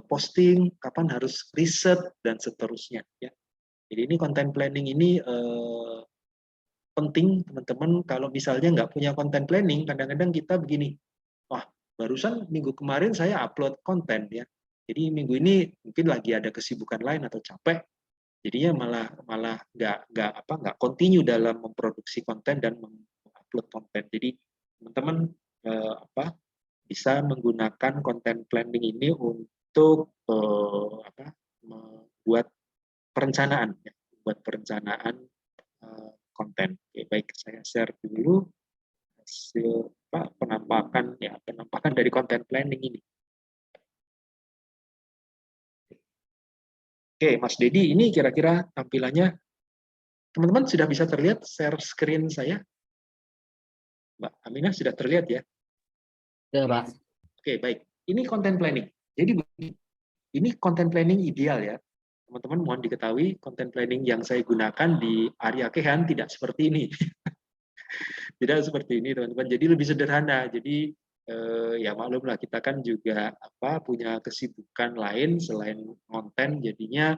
posting, kapan harus riset dan seterusnya ya. Jadi ini content planning ini penting teman-teman. Kalau misalnya nggak punya content planning, kadang-kadang kita begini, wah barusan minggu kemarin saya upload konten ya, jadi minggu ini mungkin lagi ada kesibukan lain atau capek, jadinya malah nggak continue dalam memproduksi konten dan mengupload konten. Jadi teman-teman bisa menggunakan content planning ini untuk membuat perencanaan ya, buat perencanaan konten. Oke, baik, saya share dulu hasil penampakan dari content planning ini. Oke, Mas Dedi, ini kira-kira tampilannya teman-teman sudah bisa terlihat share screen saya? Mbak Aminah sudah terlihat ya? Ya, Pak. Oke, baik. Ini content planning. Jadi ini content planning ideal ya. Teman-teman mohon diketahui content planning yang saya gunakan di Arya Kehan tidak seperti ini. Tidak seperti ini teman-teman. Jadi lebih sederhana. Jadi ya maklumlah kita kan juga punya kesibukan lain selain konten. Jadinya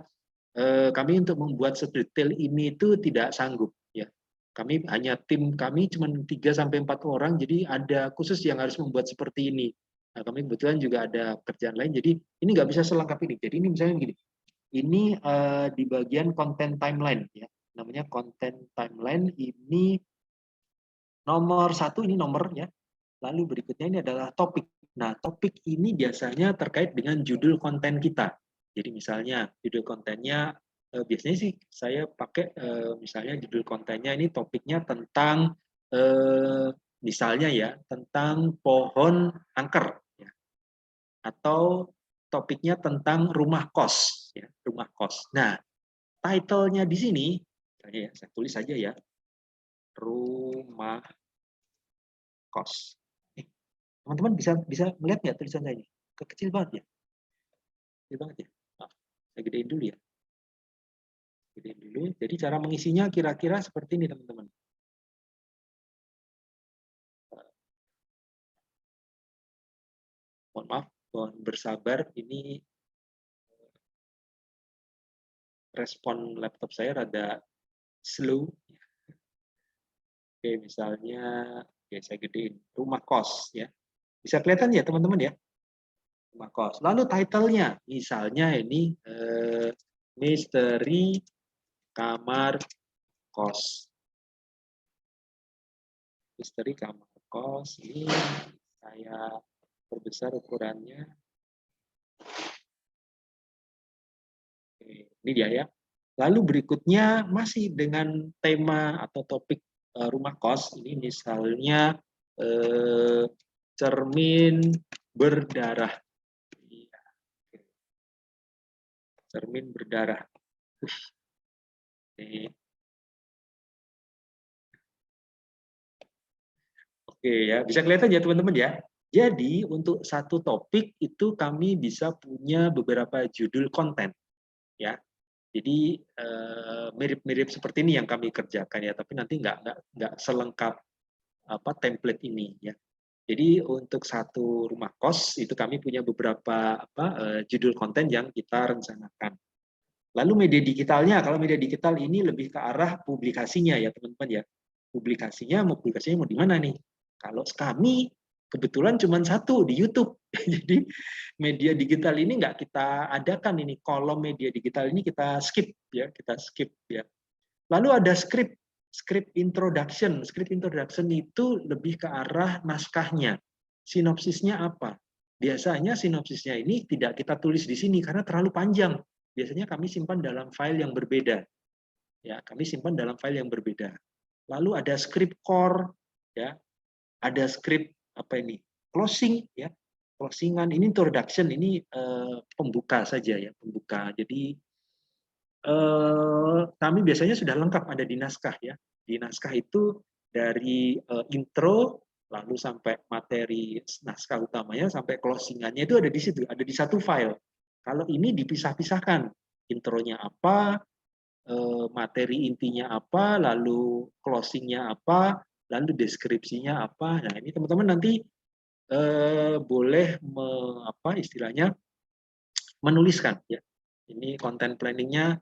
kami untuk membuat sedetail ini itu tidak sanggup ya. Kami hanya tim kami cuma 3 sampai 4 orang. Jadi ada khusus yang harus membuat seperti ini. Nah, kami kebetulan juga ada kerjaan lain. Jadi ini nggak bisa selengkap ini. Jadi ini misalnya begini. Ini di bagian content timeline ya. Namanya content timeline ini nomor 1 ini nomornya. Lalu berikutnya ini adalah topik. Nah, topik ini biasanya terkait dengan judul konten kita. Jadi misalnya judul kontennya biasanya sih saya pakai misalnya judul kontennya ini topiknya tentang misalnya ya tentang pohon angker ya. Atau topiknya tentang rumah kos ya, rumah kos. Nah, title-nya di sini ya, saya tulis saja ya. Rumah kos. Teman-teman bisa melihat nggak tulisan saya ini? Kecil banget ya? Kecil banget ya? Nah, saya gedein dulu ya. Gedein dulu. Jadi cara mengisinya kira-kira seperti ini teman-teman. Mohon maaf, mohon bersabar. Ini respon laptop saya rada slow. Oke, misalnya, oke, saya gedein. Rumah kos ya. Bisa kelihatan ya teman-teman ya? Rumah kos. Lalu title-nya, misalnya ini misteri kamar kos. Misteri kamar kos. Ini saya perbesar ukurannya. Oke, ini dia ya. Lalu berikutnya masih dengan tema atau topik rumah kos. Ini misalnya cermin berdarah. Cermin berdarah. Oke ya, bisa kelihatan ya teman-teman ya. Jadi untuk satu topik itu kami bisa punya beberapa judul konten ya. Jadi mirip-mirip seperti ini yang kami kerjakan ya, tapi nanti nggak selengkap template ini ya. Jadi untuk satu rumah kos itu kami punya beberapa judul konten yang kita rencanakan. Lalu media digitalnya, kalau media digital ini lebih ke arah publikasinya ya teman-teman ya. Publikasinya mau di mana nih? Kalau kami kebetulan cuma satu di YouTube. Jadi media digital ini nggak kita adakan ini, kolom media digital ini kita skip ya, Lalu ada script introduction. Script introduction itu lebih ke arah naskahnya. Sinopsisnya apa? Biasanya sinopsisnya ini tidak kita tulis di sini karena terlalu panjang. Biasanya kami simpan dalam file yang berbeda. Ya, kami simpan dalam file yang berbeda. Lalu ada script core, ya, ada script closing, ya, closingan. Ini introduction, ini pembuka saja ya, pembuka. Jadi kami biasanya sudah lengkap ada di naskah ya. Di naskah itu dari intro lalu sampai materi naskah utamanya sampai closingannya itu ada di situ, ada di satu file. Kalau ini dipisah-pisahkan, intronya apa, materi intinya apa, lalu closingnya apa, lalu deskripsinya apa. Nah ini teman-teman nanti boleh istilahnya menuliskan ya. Ini content planningnya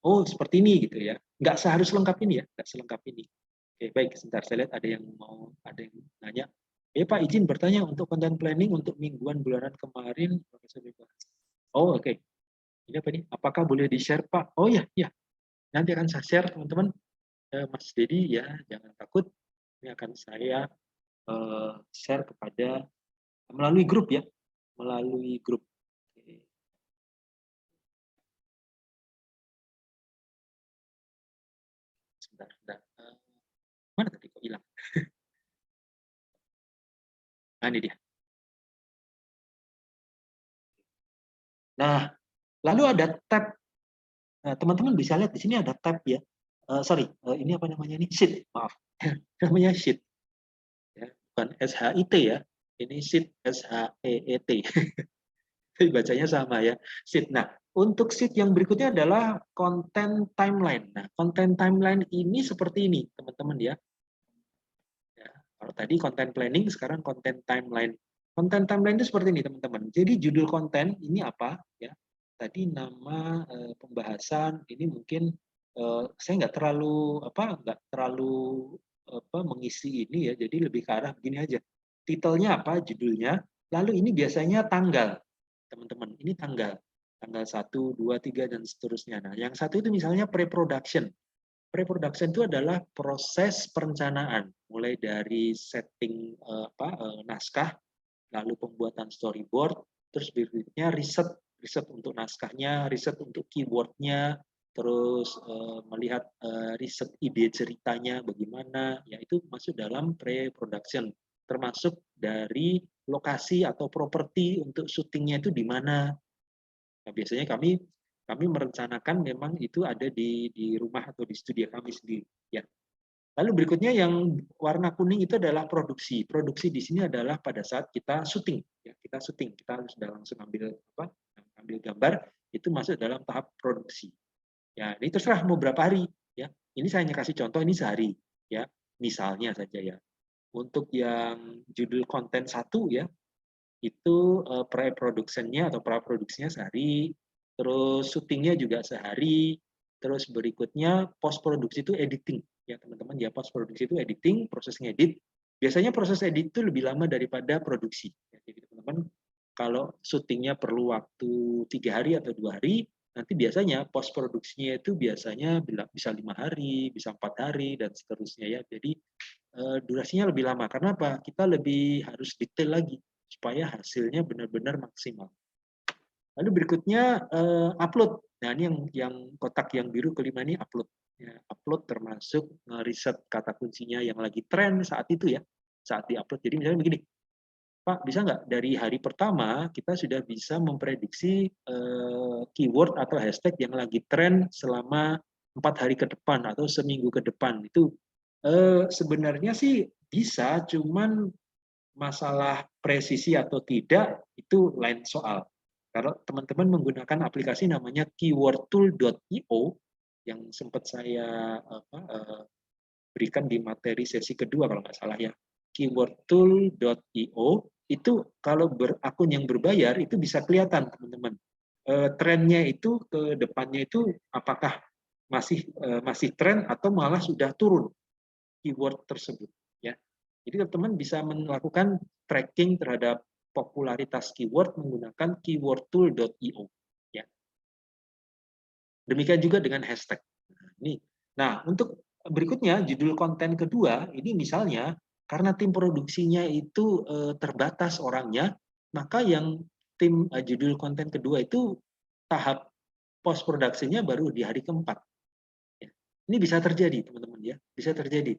oh seperti ini gitu ya. Nggak seharus lengkap ini ya, nggak selengkap ini. Oke baik, sebentar saya lihat ada yang nanya. Pak izin bertanya untuk content planning untuk mingguan bulanan kemarin. Oh oke. Ini apa nih? Apakah boleh di-share Pak? Oh ya, ya. Nanti akan saya share teman-teman. Mas Dedi ya, jangan takut. Ini akan saya share kepada melalui grup ya, melalui grup. Sebentar. Mana tadi kok hilang? Nah, ini dia. Nah, lalu ada tab. Nah, teman-teman bisa lihat di sini ada tab ya. Ini apa namanya ini? Sheet, maaf. Namanya sheet. Ya, bukan SHIT ya. Ini sheet, S-H-E-E-T. Bacanya sama ya, sheet. Nah, untuk sheet yang berikutnya adalah content timeline. Nah, content timeline ini seperti ini, teman-teman ya. Ya, kalau tadi content planning, sekarang content timeline. Content timeline itu seperti ini, teman-teman. Jadi judul konten ini apa ya? Tadi nama pembahasan ini mungkin saya nggak terlalu mengisi ini ya. Jadi lebih ke arah begini aja. Titelnya apa, judulnya. Lalu ini biasanya tanggal, teman-teman. Ini tanggal 1, 2, 3 dan seterusnya. Nah, yang satu itu misalnya pre-production. Pre-production itu adalah proses perencanaan, mulai dari setting naskah, lalu pembuatan storyboard, terus berikutnya riset untuk naskahnya, riset untuk keywordnya, terus melihat riset ide ceritanya bagaimana, ya itu masuk dalam pre-production, termasuk dari lokasi atau properti untuk syutingnya itu di mana. Nah, biasanya kami merencanakan memang itu ada di rumah atau di studio kami sendiri. Ya. Lalu berikutnya yang warna kuning itu adalah produksi. Produksi di sini adalah pada saat kita syuting. Ya, kita syuting, kita sudah langsung ambil gambar, itu masuk dalam tahap produksi. Ya, ini terserah mau berapa hari. Ya, ini saya hanya kasih contoh ini sehari. Ya, misalnya saja ya. Untuk yang judul konten 1 ya, itu pre-production-nya atau pra-produksinya sehari, terus syutingnya juga sehari, terus berikutnya post-produksi itu editing. Ya teman-teman, ya post-produksi itu editing, proses ngedit. Biasanya proses edit itu lebih lama daripada produksi. Ya, jadi teman-teman, kalau syutingnya perlu waktu 3 hari atau 2 hari, nanti biasanya post-produksinya itu biasanya bisa 5 hari, bisa 4 hari, dan seterusnya ya. Jadi durasinya lebih lama. Karena apa? Kita lebih harus detail lagi supaya hasilnya benar-benar maksimal. Lalu berikutnya upload. Nah ini yang kotak yang biru kelima ini upload. Ya, upload termasuk riset kata kuncinya yang lagi tren saat itu ya, saat diupload. Jadi misalnya begini, Pak bisa nggak dari hari pertama kita sudah bisa memprediksi keyword atau hashtag yang lagi tren selama 4 hari ke depan atau seminggu ke depan. Itu sebenarnya sih bisa, cuman masalah presisi atau tidak itu lain soal. Kalau teman-teman menggunakan aplikasi namanya keywordtool.io yang sempat saya berikan di materi sesi kedua kalau nggak salah ya, keywordtool.io itu kalau berakun yang berbayar itu bisa kelihatan teman-teman trennya itu ke depannya itu apakah masih tren atau malah sudah turun keyword tersebut ya. Jadi teman-teman bisa melakukan tracking terhadap popularitas keyword menggunakan keywordtool.io ya. Demikian juga dengan hashtag. Nah, untuk berikutnya judul konten kedua ini misalnya karena tim produksinya itu terbatas orangnya, maka yang tim judul konten kedua itu tahap post production-nya baru di hari keempat. Ya. Ini bisa terjadi teman-teman ya, bisa terjadi.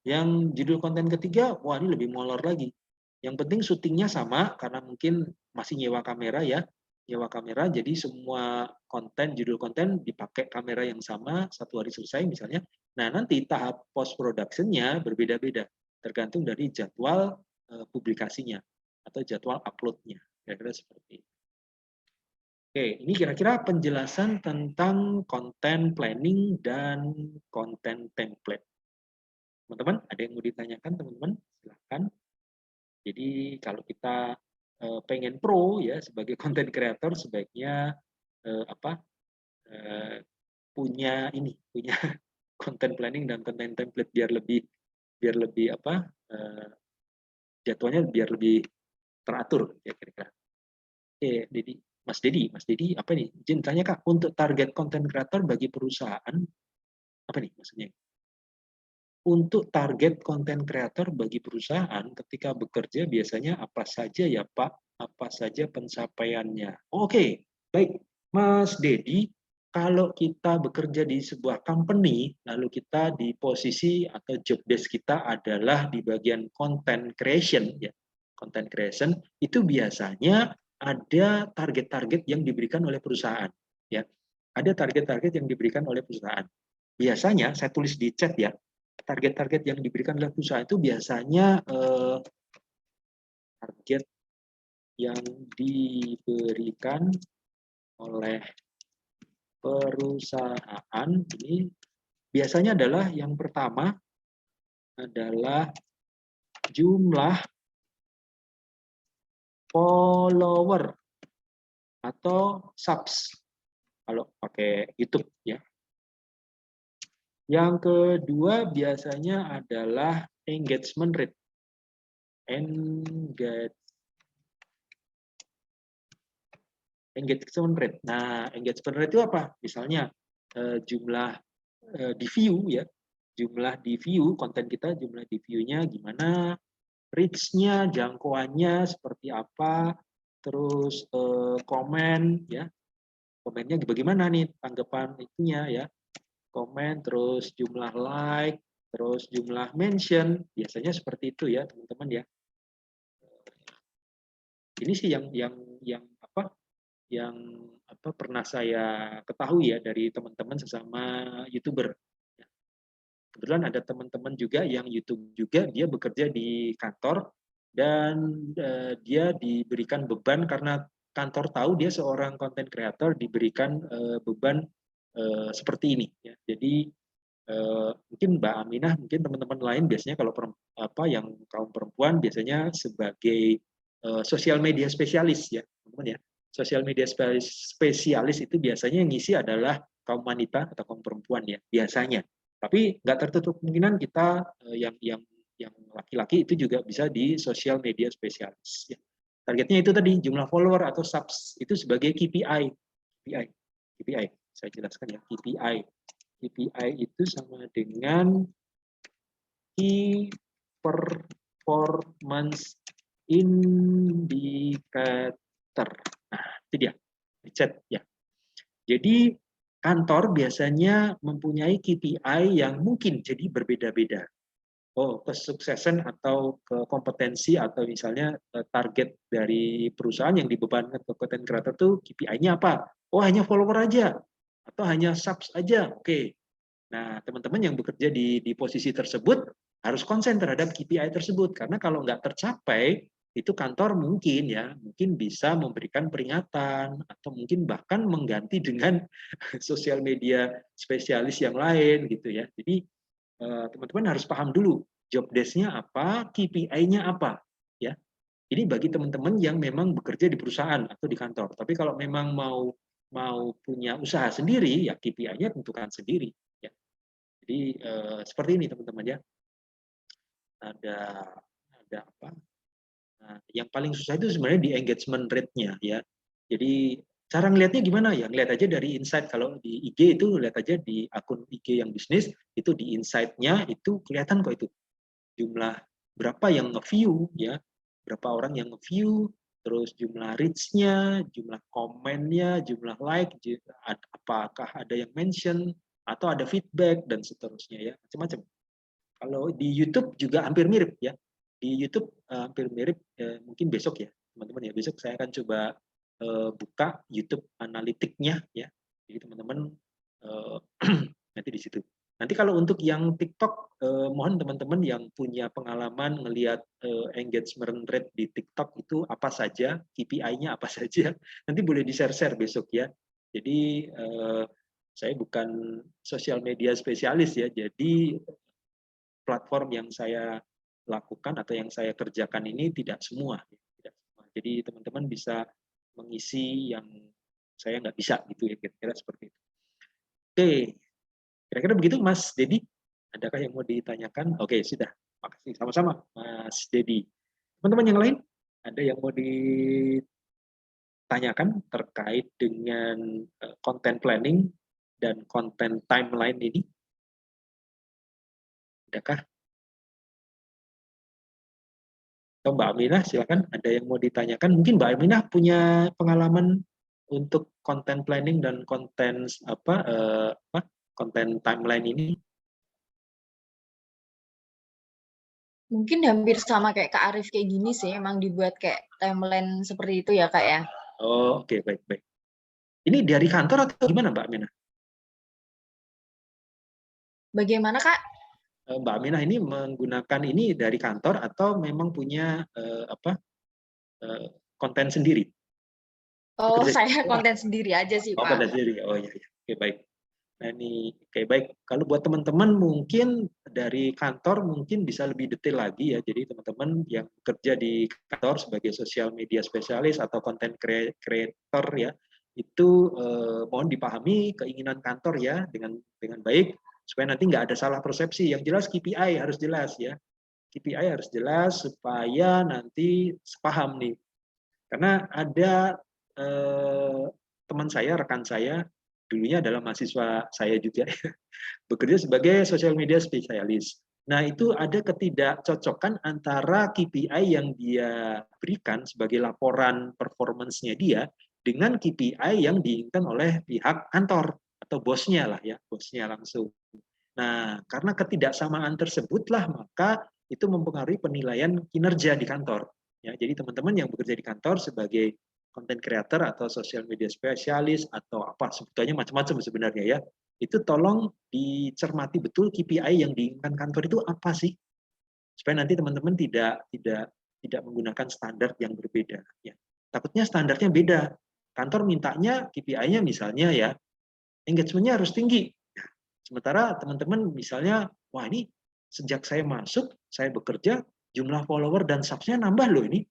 Yang judul konten ketiga, wah ini lebih molor lagi. Yang penting syutingnya sama karena mungkin masih nyewa kamera ya, nyewa kamera. Jadi semua konten, judul konten dipakai kamera yang sama, 1 hari selesai misalnya. Nah nanti tahap post productionnya berbeda-beda, tergantung dari jadwal publikasinya atau jadwal uploadnya. Kira-kira seperti itu. Oke, ini kira-kira penjelasan tentang konten planning dan konten template. Teman-teman, ada yang mau ditanyakan teman-teman? Silahkan. Jadi kalau kita pengen pro ya sebagai content creator sebaiknya punya content planning dan content template biar lebih jadwalnya biar lebih teratur ya kira-kira. Oke, jadi Mas Dedi apa nih? Izin tanya Kak, untuk target content creator bagi perusahaan apa nih maksudnya? Untuk target konten kreator bagi perusahaan ketika bekerja biasanya apa saja ya Pak? Apa saja pencapaiannya? Oke, baik Mas Dedi, kalau kita bekerja di sebuah company, lalu kita di posisi atau job desk kita adalah di bagian content creation, ya, content creation itu biasanya ada target-target yang diberikan oleh perusahaan, ya, ada target-target yang diberikan oleh perusahaan. Biasanya saya tulis di chat ya, target-target yang diberikan oleh perusahaan itu biasanya target yang diberikan oleh perusahaan ini biasanya adalah yang pertama adalah jumlah follower atau subs kalau pakai YouTube ya. Yang kedua biasanya adalah engagement rate. Engagement rate. Nah, engagement rate itu apa? Misalnya jumlah di view ya, jumlah di view konten kita, jumlah di view-nya gimana, reach-nya, jangkauannya seperti apa, terus komen ya, komennya bagaimana nih tanggapan itunya ya, komen, terus jumlah like, terus jumlah mention, biasanya seperti itu ya teman-teman ya. Ini sih yang pernah saya ketahui ya dari teman-teman sesama YouTuber. Kebetulan ada teman-teman juga yang YouTube juga, dia bekerja di kantor dan dia diberikan beban karena kantor tahu dia seorang content creator, diberikan beban seperti ini ya. Jadi mungkin Mbak Aminah, mungkin teman-teman lain biasanya kalau yang kaum perempuan biasanya sebagai sosial media spesialis ya, teman-teman ya. Sosial media spesialis itu biasanya yang ngisi adalah kaum wanita atau kaum perempuan ya, biasanya. Tapi nggak tertutup kemungkinan kita yang laki-laki itu juga bisa di sosial media spesialis. Ya. Targetnya itu tadi jumlah follower atau subs itu sebagai KPI. KPI. Saya jelaskan ya, KPI. KPI itu sama dengan Key Performance Indicator. Nah, itu dia. Chat ya. Jadi kantor biasanya mempunyai KPI yang mungkin jadi berbeda-beda. Oh, kesuksesan atau kompetensi atau misalnya target dari perusahaan yang dibebankan ke content creator itu KPI-nya apa? Oh, hanya follower aja atau hanya subs aja. Oke. Nah, teman-teman yang bekerja di posisi tersebut harus konsen terhadap KPI tersebut karena kalau nggak tercapai itu kantor mungkin bisa memberikan peringatan atau mungkin bahkan mengganti dengan sosial media spesialis yang lain gitu ya. Jadi teman-teman harus paham dulu job desk-nya apa, KPI-nya apa ya. Ini bagi teman-teman yang memang bekerja di perusahaan atau di kantor. Tapi kalau memang mau punya usaha sendiri ya KPI-nya tentukan sendiri ya. Jadi seperti ini teman-teman ya. Ada apa? Nah, yang paling susah itu sebenarnya di engagement rate-nya ya. Jadi cara ngelihatnya gimana ya? Ngelihat aja dari insight. Kalau di IG itu lihat aja di akun IG yang bisnis itu di insight-nya itu kelihatan kok itu jumlah berapa yang nge-view ya, berapa orang yang nge-view, terus jumlah reach-nya, jumlah komennya, jumlah like, apakah ada yang mention atau ada feedback dan seterusnya ya, macam-macam. Kalau di YouTube juga hampir mirip ya. Di YouTube hampir mirip, mungkin besok ya, teman-teman ya. Besok saya akan coba buka YouTube analitiknya ya. Jadi teman-teman nanti di situ. Nanti kalau untuk yang TikTok, mohon teman-teman yang punya pengalaman ngelihat engagement rate di TikTok itu apa saja, KPI-nya apa saja, nanti boleh di-share besok ya. Jadi saya bukan sosial media spesialis ya, jadi platform yang saya lakukan atau yang saya kerjakan ini tidak semua. Jadi teman-teman bisa mengisi yang saya nggak bisa gitu ya, kira-kira seperti itu. Oke, kira-kira begitu Mas Dedi. Adakah yang mau ditanyakan? Oke, sudah. Makasih. Sama-sama Mas Dedi. Teman-teman yang lain, ada yang mau ditanyakan terkait dengan content planning dan content timeline ini? Adakah? Atau Mbak Aminah, silakan. Ada yang mau ditanyakan? Mungkin Mbak Aminah punya pengalaman untuk content planning dan content content timeline ini? Mungkin hampir sama kayak Kak Arif kayak gini sih, emang dibuat kayak timeline seperti itu ya Kak ya. Oh, oke, baik. Ini dari kantor atau gimana Mbak Aminah? Bagaimana Kak? Mbak Aminah ini menggunakan ini dari kantor atau memang punya konten sendiri? Oh, Bekerja saya konten sendiri aja sih, Pak. konten sendiri. Oh iya, iya. Oke, baik. Nah, ini oke baik. Kalau buat teman-teman mungkin dari kantor mungkin bisa lebih detail lagi ya. Jadi teman-teman yang bekerja di kantor sebagai sosial media spesialis atau content creator ya, itu mohon dipahami keinginan kantor ya dengan baik supaya nanti nggak ada salah persepsi. Yang jelas KPI harus jelas ya. KPI harus jelas supaya nanti sepaham nih. Karena ada teman saya, rekan saya, dulunya adalah mahasiswa saya juga, bekerja sebagai social media spesialis. Nah, itu ada ketidakcocokan antara KPI yang dia berikan sebagai laporan performance-nya dia dengan KPI yang diinginkan oleh pihak kantor atau bosnya lah ya, bosnya langsung. Nah, karena ketidaksamaan tersebutlah maka itu mempengaruhi penilaian kinerja di kantor. Ya, jadi teman-teman yang bekerja di kantor sebagai content creator atau social media spesialis atau apa sebetulnya macam-macam sebenarnya ya, itu tolong dicermati betul KPI yang diinginkan kantor itu apa sih, supaya nanti teman-teman tidak menggunakan standar yang berbeda. Ya, takutnya standarnya beda. Kantor mintanya KPI-nya misalnya ya engagement-nya harus tinggi. Sementara teman-teman misalnya, wah ini sejak saya masuk, saya bekerja, jumlah follower dan subs-nya nambah loh ini.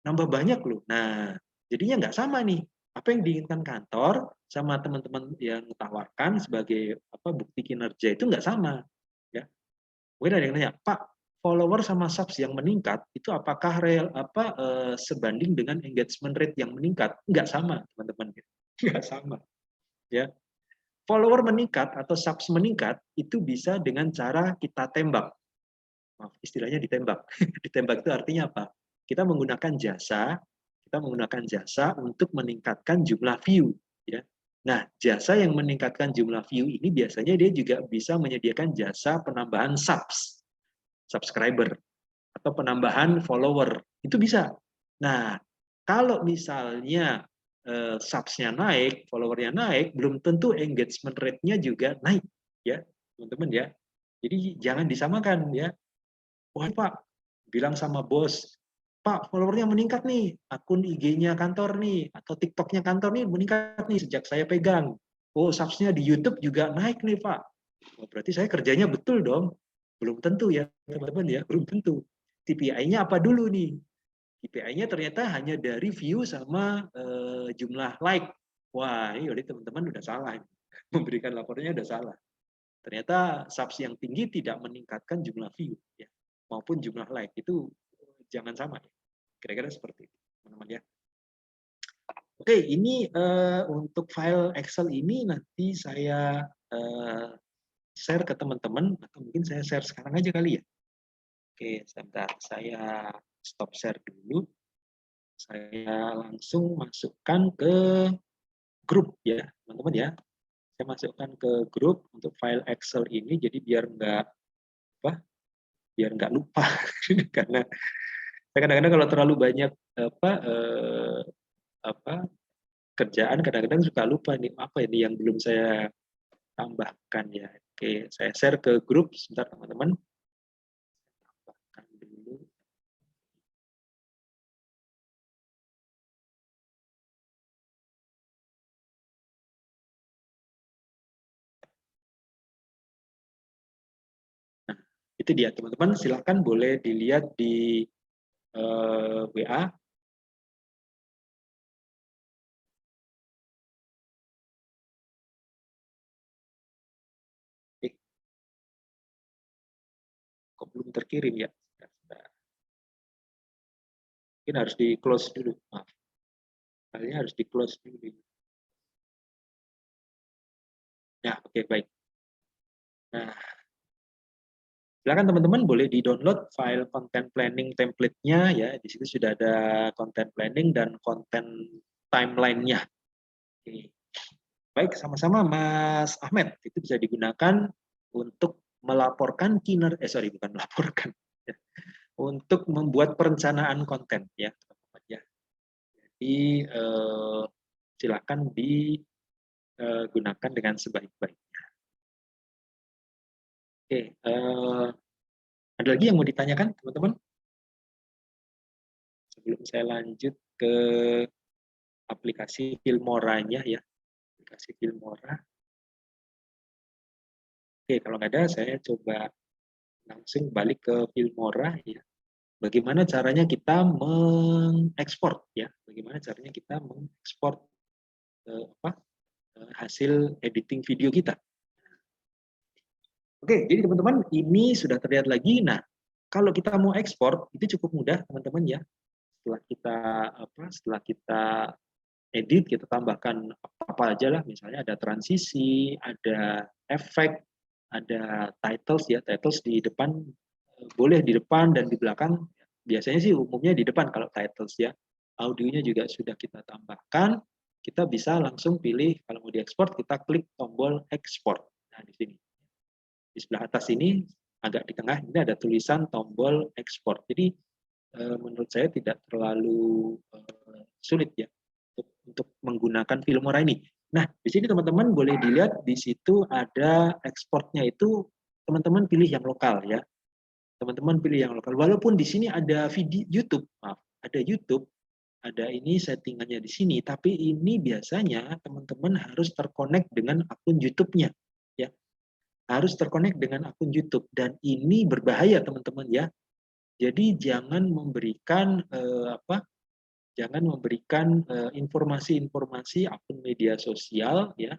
Nambah banyak loh. Nah, jadinya nggak sama nih. Apa yang diinginkan kantor sama teman-teman yang tawarkan sebagai bukti kinerja itu nggak sama. Ya. Mungkin ada yang nanya, Pak, follower sama subs yang meningkat itu apakah sebanding dengan engagement rate yang meningkat? Nggak sama, teman-teman. Nggak sama. Ya, follower meningkat atau subs meningkat itu bisa dengan cara kita tembak. Maaf, istilahnya ditembak. Ditembak itu artinya apa? Kita menggunakan jasa untuk meningkatkan jumlah view. Ya. Nah, jasa yang meningkatkan jumlah view ini biasanya dia juga bisa menyediakan jasa penambahan subscriber, atau penambahan follower. Itu bisa. Nah, kalau misalnya subs-nya naik, follower-nya naik, belum tentu engagement rate-nya juga naik, ya, teman-teman ya. Jadi jangan disamakan ya. Wah Pak, bilang sama bos, Pak follower-nya meningkat nih, akun IG-nya kantor nih, atau TikTok-nya kantor nih meningkat nih sejak saya pegang. Oh subs-nya di YouTube juga naik nih Pak. Oh, berarti saya kerjanya betul dong. Belum tentu ya teman-teman ya, belum tentu. KPI-nya apa dulu nih? KPI-nya ternyata hanya dari view sama jumlah like. Wah, ini oleh teman-teman udah salah. Memberikan laporannya udah salah. Ternyata subs yang tinggi tidak meningkatkan jumlah view ya, maupun jumlah like. Itu jangan sama ya. Kira-kira seperti itu, teman-teman ya. Oke, ini untuk file Excel ini nanti saya share ke teman-teman, atau mungkin saya share sekarang aja kali ya. Oke, sebentar. Saya stop share dulu. Saya langsung masukkan ke grup ya, teman-teman ya. Saya masukkan ke grup untuk file Excel ini, jadi biar nggak lupa. Karena saya kadang-kadang kalau terlalu banyak apa eh, apa kerjaan, kadang-kadang suka lupa nih apa ini yang belum saya tambahkan ya. Oke, saya share ke grup sebentar teman-teman. Tambahkan dulu. Nah, itu dia teman-teman, silakan boleh dilihat di WA. Kok belum terkirim ya? Mungkin harus di close dulu. Maaf. Kalian harus di close dulu. Nah, oke baik. Nah, silakan teman-teman boleh di-download file content planning template-nya ya. Di situ sudah ada content planning dan content timeline-nya. Oke. Baik, sama-sama Mas Ahmed. Itu bisa digunakan untuk melaporkan bukan melaporkan. Ya. Untuk membuat perencanaan konten ya, teman-teman ya. Jadi silakan digunakan dengan sebaik-baiknya. Oke, ada lagi yang mau ditanyakan, teman-teman? sebelum saya lanjut ke aplikasi Filmora-nya ya, aplikasi Filmora. Oke, kalau nggak ada, saya coba langsung balik ke Filmora ya. Bagaimana caranya kita mengekspor ya? Bagaimana caranya kita mengekspor hasil editing video kita? Oke, jadi teman-teman ini sudah terlihat lagi. Nah, kalau kita mau ekspor itu cukup mudah teman-teman ya. Setelah kita edit, kita tambahkan apa aja lah, misalnya ada transisi, ada efek, ada titles ya, titles di depan, boleh di depan dan di belakang. Biasanya sih umumnya di depan kalau titles ya. Audionya juga sudah kita tambahkan. Kita bisa langsung pilih kalau mau diekspor, kita klik tombol ekspor. Nah, di sini. Di sebelah atas ini, agak di tengah, ini ada tulisan tombol ekspor. Jadi menurut saya tidak terlalu sulit ya untuk menggunakan Filmora ini. Nah, di sini teman-teman boleh dilihat di situ ada ekspornya itu teman-teman pilih yang lokal ya. Teman-teman pilih yang lokal. Walaupun di sini ada video YouTube, maaf, ada YouTube, ada ini settingannya di sini, tapi ini biasanya teman-teman harus terkonek dengan akun YouTube-nya ya. Harus terkonek dengan akun YouTube dan ini berbahaya teman-teman ya. Jadi jangan memberikan informasi-informasi akun media sosial ya,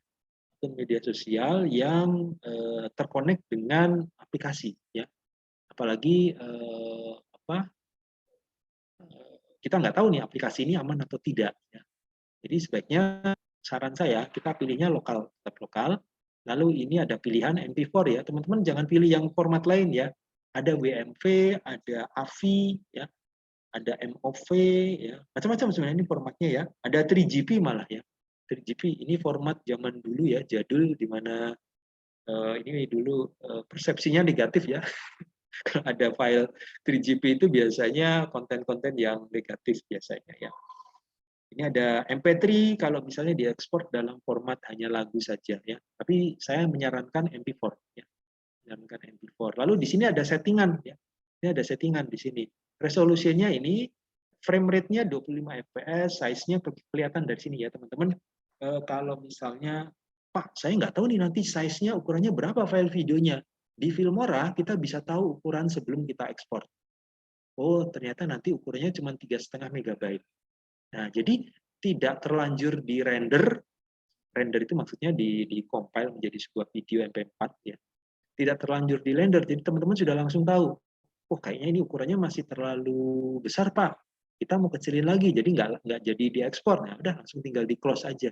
akun media sosial yang terkonek dengan aplikasi ya. Apalagi kita nggak tahu nih aplikasi ini aman atau tidak ya. Jadi sebaiknya saran saya kita pilihnya lokal, tetap lokal. Lalu ini ada pilihan MP4 ya, teman-teman jangan pilih yang format lain ya. Ada WMV, ada AVI ya, ada MOV ya, macam-macam sebenarnya ini formatnya ya. Ada 3GP malah ya. 3GP ini format zaman dulu ya, jadul di mana ini dulu persepsinya negatif ya. Kalau ada file 3GP itu biasanya konten-konten yang negatif biasanya ya. Ini ada MP3 kalau misalnya diekspor dalam format hanya lagu saja ya. Tapi saya menyarankan MP4 ya. Menyarankan MP4. Lalu di sini ada settingan ya. Ini ada settingan di sini. Resolusinya ini frame rate-nya 25 fps, size-nya kelihatan dari sini ya, teman-teman. Kalau misalnya Pak, saya nggak tahu nih nanti size-nya ukurannya berapa file videonya. Di Filmora kita bisa tahu ukuran sebelum kita ekspor. Oh, ternyata nanti ukurannya cuma 3,5 MB. Nah, jadi tidak terlanjur di render itu maksudnya di compile menjadi sebuah video MP4 ya. Tidak terlanjur di render, jadi teman-teman sudah langsung tahu, oh kayaknya ini ukurannya masih terlalu besar Pak, kita mau kecilin lagi, jadi nggak jadi diekspor. Nah, udah langsung tinggal di close aja.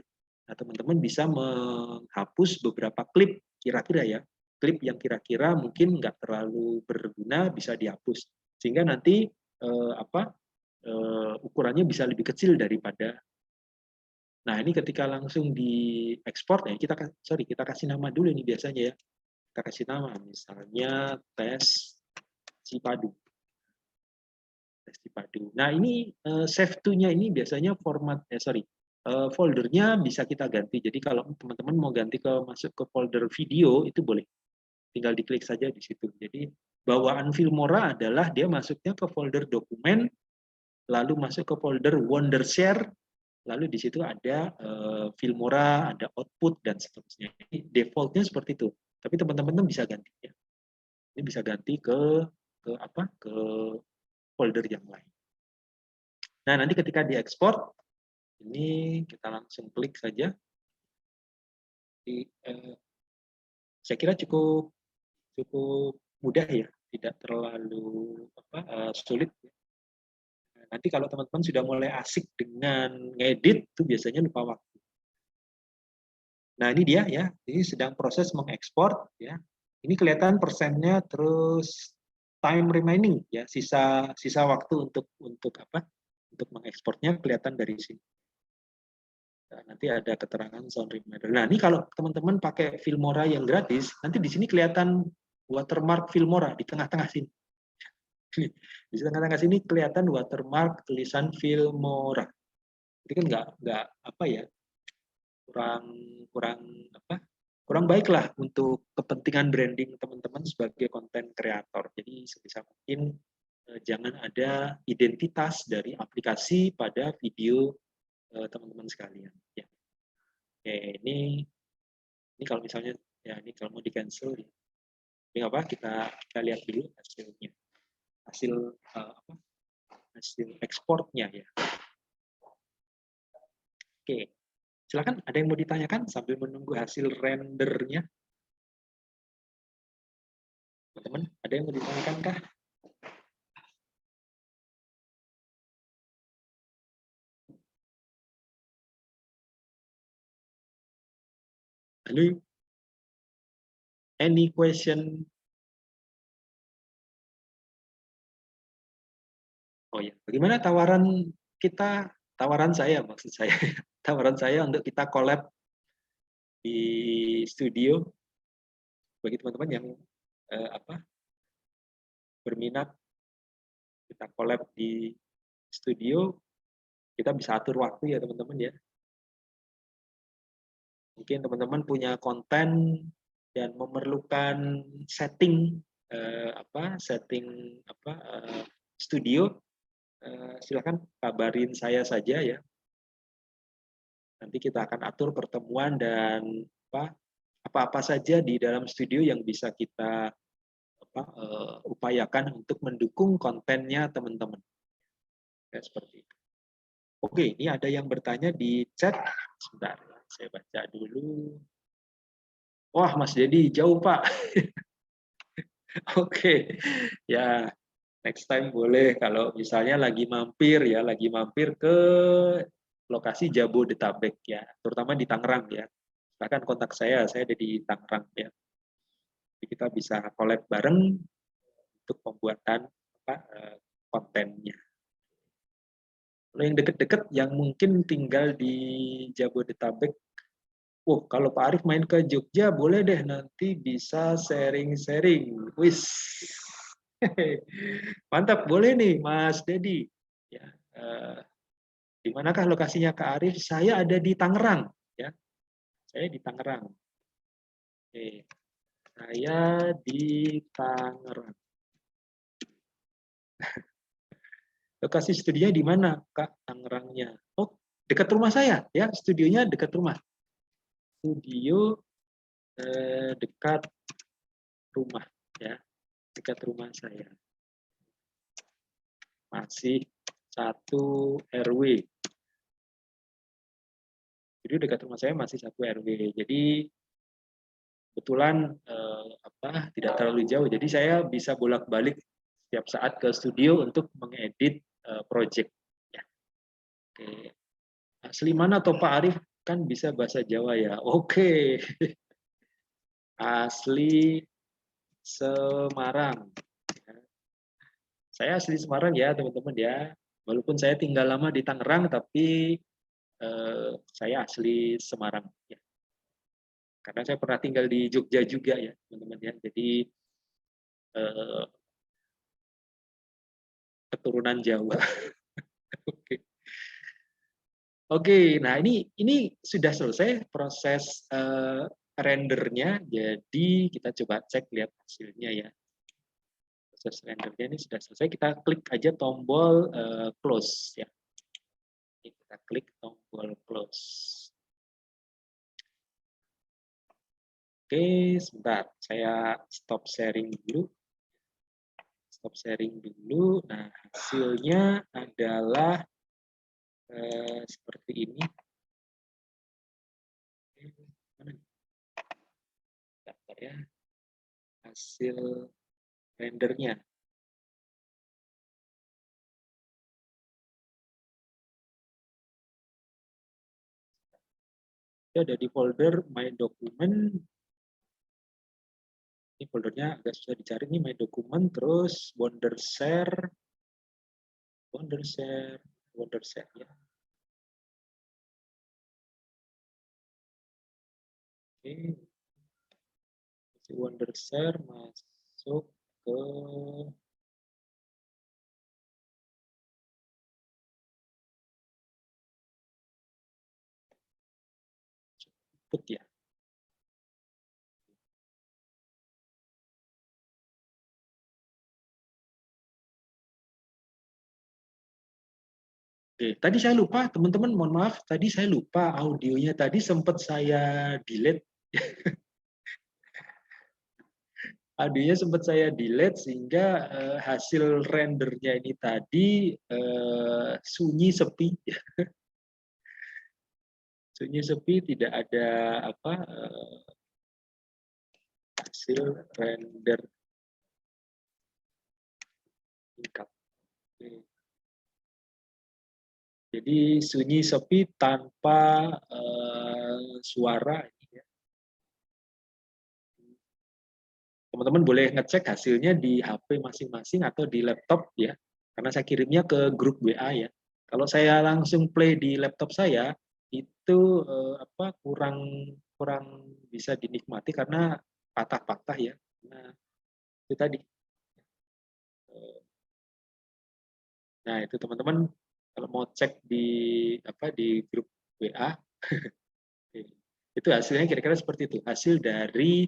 Nah, teman-teman bisa menghapus beberapa klip kira-kira ya, klip yang kira-kira mungkin nggak terlalu berguna bisa dihapus, sehingga nanti ukurannya bisa lebih kecil daripada. Nah, ini ketika langsung diekspor ya, kita kasih nama dulu nih biasanya ya. Kita kasih nama misalnya tes Cipadu. Tes Cipadu. Nah, ini save to-nya ini biasanya foldernya bisa kita ganti. Jadi kalau teman-teman mau ganti masuk ke folder video itu boleh. Tinggal diklik saja di situ. Jadi bawaan Filmora adalah dia masuknya ke folder dokumen, lalu masuk ke folder Wondershare, lalu di situ ada Filmora, ada output dan seterusnya. Ini defaultnya seperti itu. Tapi teman-teman bisa ganti ya. Ini bisa ganti ke folder yang lain. Nah, nanti ketika diekspor, ini kita langsung klik saja. Saya kira cukup mudah ya, tidak terlalu sulit. Nanti kalau teman-teman sudah mulai asik dengan ngedit, itu biasanya lupa waktu. Nah, ini dia ya, ini sedang proses mengekspor ya. Ini kelihatan persennya, terus time remaining ya, sisa waktu untuk mengekspornya kelihatan dari sini. Nah, nanti ada keterangan sound reminder. Nah, ini kalau teman-teman pakai Filmora yang gratis, nanti di sini kelihatan watermark Filmora di tengah-tengah sini. Di tengah-tengah sini kelihatan watermark tulisan Filmora. Itu kan nggak kurang baiklah untuk kepentingan branding teman-teman sebagai konten kreator. Jadi sebisa mungkin jangan ada identitas dari aplikasi pada video teman-teman sekalian. Ya. Oke, ini kalau misalnya ya ini kalau mau di cancel ya. Ini apa? Kita lihat dulu hasilnya. Hasil ekspornya ya. Oke. Silakan ada yang mau ditanyakan sambil menunggu hasil rendernya. Teman-teman, ada yang mau ditanyakan kah? Halo? Any question? Oh ya, bagaimana tawaran saya maksud saya, tawaran saya untuk kita collab di studio bagi teman-teman yang berminat, kita collab di studio, kita bisa atur waktu ya teman-teman ya. Mungkin teman-teman punya konten dan memerlukan setting studio, silakan kabarin saya saja ya. Nanti kita akan atur pertemuan dan apa-apa saja di dalam studio yang bisa kita upayakan untuk mendukung kontennya teman-teman. Ya, seperti itu. Oke, ini ada yang bertanya di chat. Sebentar, saya baca dulu. Wah, Mas Dedi jauh Pak. Oke, ya next time boleh kalau misalnya lagi mampir ke lokasi Jabodetabek ya, terutama di Tangerang ya. Bahkan kontak saya ada di Tangerang ya. Jadi kita bisa collab bareng untuk pembuatan kontennya. Kalau yang deket-deket yang mungkin tinggal di Jabodetabek, kalau Pak Arief main ke Jogja boleh deh, nanti bisa sharing-sharing. Wis. Mantap, boleh nih Mas Dedi. Ya, di manakah lokasinya Kak Arief? Saya ada di Tangerang ya. Saya di Tangerang. Oke. Saya di Tangerang. Lokasi studionya di mana, Kak? Tangerangnya. Oh, dekat rumah saya, ya. Studionya dekat rumah. Studio dekat rumah, ya. Dekat rumah saya. Masih 1 RW. Jadi dekat rumah saya masih 1 RW. Jadi kebetulan tidak terlalu jauh. Jadi saya bisa bolak-balik setiap saat ke studio untuk mengedit project. Ya. Oke. Asli mana atau Pak Arief kan bisa bahasa Jawa ya? Oke. Asli Semarang. Saya asli Semarang ya teman-teman ya. Walaupun saya tinggal lama di Tangerang, tapi saya asli Semarang. Ya. Karena saya pernah tinggal di Jogja juga ya teman-teman ya. Jadi keturunan Jawa. Oke. Oke, nah ini sudah selesai proses rendernya. Jadi kita coba cek lihat hasilnya ya. Proses rendernya ini sudah selesai. Kita klik aja tombol close ya. Kita klik tombol close. Oke, sebentar. Saya stop sharing dulu. Stop sharing dulu. Nah, hasilnya adalah seperti ini. Bentar ya. Hasil rendernya. Dia ada di folder My Document. Ini foldernya agak susah dicari nih, My Document, terus Wondershare ya. Oke, Wondershare masuk ke input ya. Oke, tadi saya lupa, teman-teman, mohon maaf, tadi saya lupa audionya tadi sempat saya delete. Audionya sempat saya delete sehingga hasil rendernya ini tadi sunyi sepi, sunyi sepi, tidak ada apa hasil render singkat. Jadi sunyi sepi tanpa suara. Teman-teman boleh ngecek hasilnya di HP masing-masing atau di laptop ya, karena saya kirimnya ke grup WA ya. Kalau saya langsung play di laptop saya itu kurang bisa dinikmati karena patah-patah ya. Nah, itu tadi. Nah, itu teman-teman kalau mau cek di grup WA itu hasilnya kira-kira seperti itu. Hasil dari